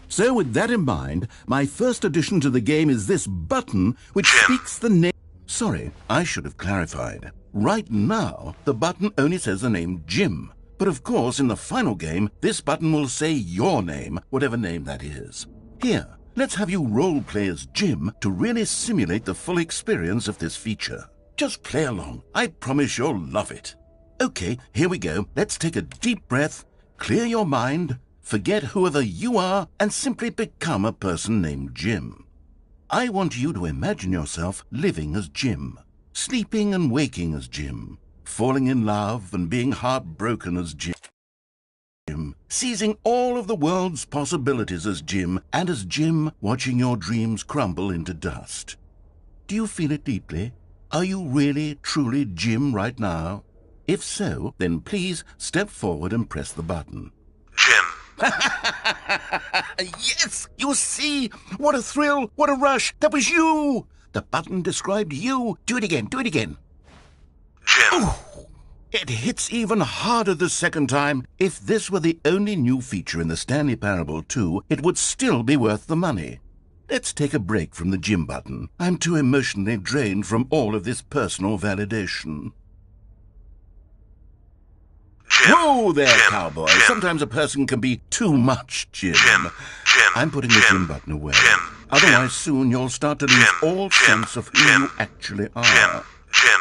So with that in mind, my first addition to the game is this button which speaks the name. Sorry, I should have clarified. Right now, the button only says the name Jim. But of course, in the final game, this button will say your name, whatever name that is. Here, let's have you role-play as Jim to really simulate the full experience of this feature. Just play along. I promise you'll love it. Okay, here we go. Let's take a deep breath, clear your mind, forget whoever you are, and simply become a person named Jim. I want you to imagine yourself living as Jim, sleeping and waking as Jim, falling in love and being heartbroken as Jim, seizing all of the world's possibilities as Jim, and as Jim watching your dreams crumble into dust. Do you feel it deeply? Are you really, truly Jim right now? If so, then please step forward and press the button. Jim. Yes! You see? What a thrill! What a rush! That was you! The button described you. Do it again. Do it again. Jim. Ooh, it hits even harder the second time. If this were the only new feature in the Stanley Parable 2, it would still be worth the money. Let's take a break from the Jim button. I'm too emotionally drained from all of this personal validation. Jim. Whoa there, Jim. cowboy. Jim. Sometimes a person can be too much Jim. Jim. I'm putting the Jim button away. Jim. Otherwise, soon you'll start to lose Jim. all Jim. sense of who Jim. you actually are. Jim. Jim.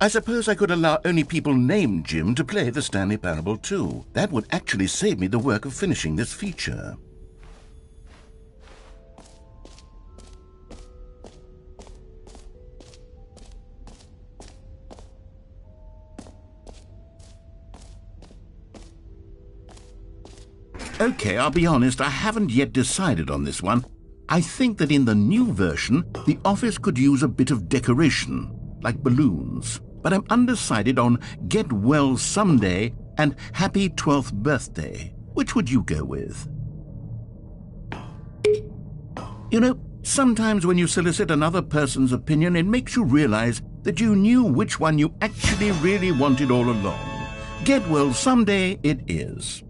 I suppose I could allow only people named Jim to play the Stanley Parable 2. That would actually save me the work of finishing this feature. Okay, I'll be honest, I haven't yet decided on this one. I think that in the new version, the office could use a bit of decoration, like balloons. But I'm undecided on Get Well Someday and Happy 12th Birthday. Which would you go with? You know, sometimes when you solicit another person's opinion, it makes you realize that you knew which one you actually really wanted all along. Get Well Someday it is.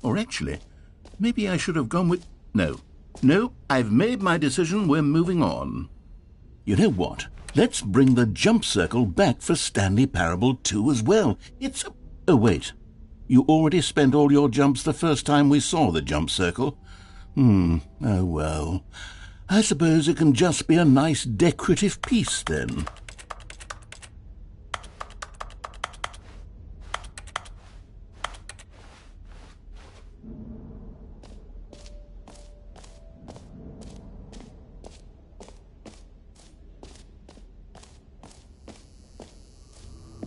Or actually, maybe I should have gone with... No, I've made my decision. We're moving on. You know what? Let's bring the jump circle back for Stanley Parable 2 as well. It's a... Oh, wait. You already spent all your jumps the first time we saw the jump circle. Oh, well. I suppose it can just be a nice decorative piece, then.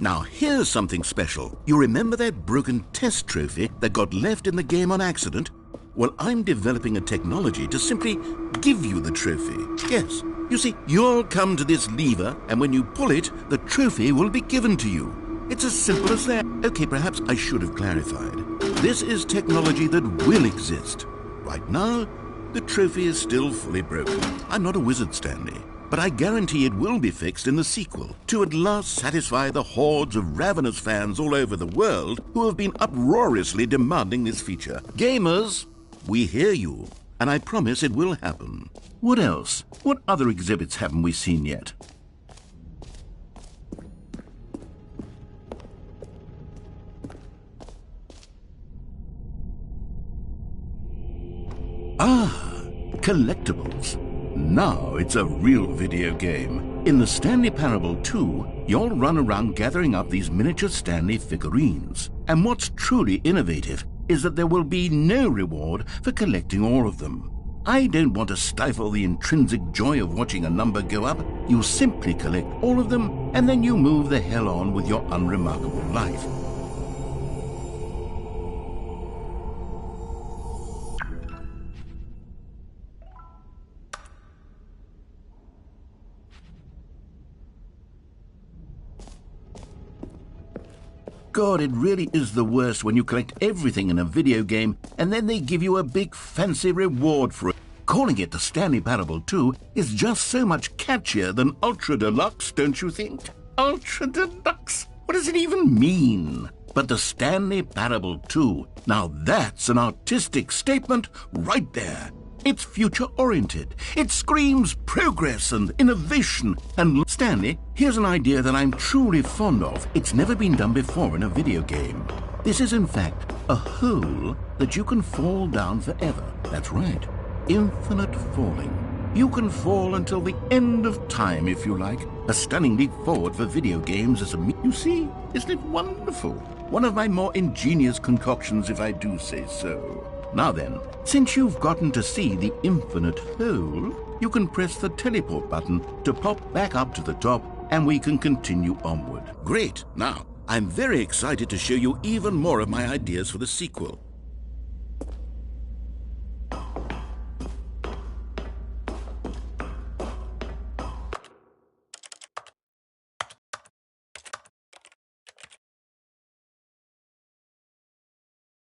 Now, here's something special. You remember that broken test trophy that got left in the game on accident? Well, I'm developing a technology to simply give you the trophy. Yes, you see, you'll come to this lever, and when you pull it, the trophy will be given to you. It's as simple as that. Okay, perhaps I should have clarified. This is technology that will exist. Right now, the trophy is still fully broken. I'm not a wizard, Stanley. But I guarantee it will be fixed in the sequel to at last satisfy the hordes of ravenous fans all over the world who have been uproariously demanding this feature. Gamers, we hear you, and I promise it will happen. What else? What other exhibits haven't we seen yet? Collectibles. Now it's a real video game. In the Stanley Parable 2, you'll run around gathering up these miniature Stanley figurines. And what's truly innovative is that there will be no reward for collecting all of them. I don't want to stifle the intrinsic joy of watching a number go up. You simply collect all of them, and then you move the hell on with your unremarkable life. God, it really is the worst when you collect everything in a video game and then they give you a big fancy reward for it. Calling it the Stanley Parable 2 is just so much catchier than Ultra Deluxe, don't you think? Ultra Deluxe? What does it even mean? But the Stanley Parable 2, now that's an artistic statement right there. It's future-oriented. It screams progress and innovation. And Stanley, here's an idea that I'm truly fond of. It's never been done before in a video game. This is, in fact, a hole that you can fall down forever. That's right. Infinite falling. You can fall until the end of time, if you like. A stunning leap forward for video games as a... You see? Isn't it wonderful? One of my more ingenious concoctions, if I do say so. Now then, since you've gotten to see the infinite hole, you can press the teleport button to pop back up to the top, and we can continue onward. Great! Now, I'm very excited to show you even more of my ideas for the sequel.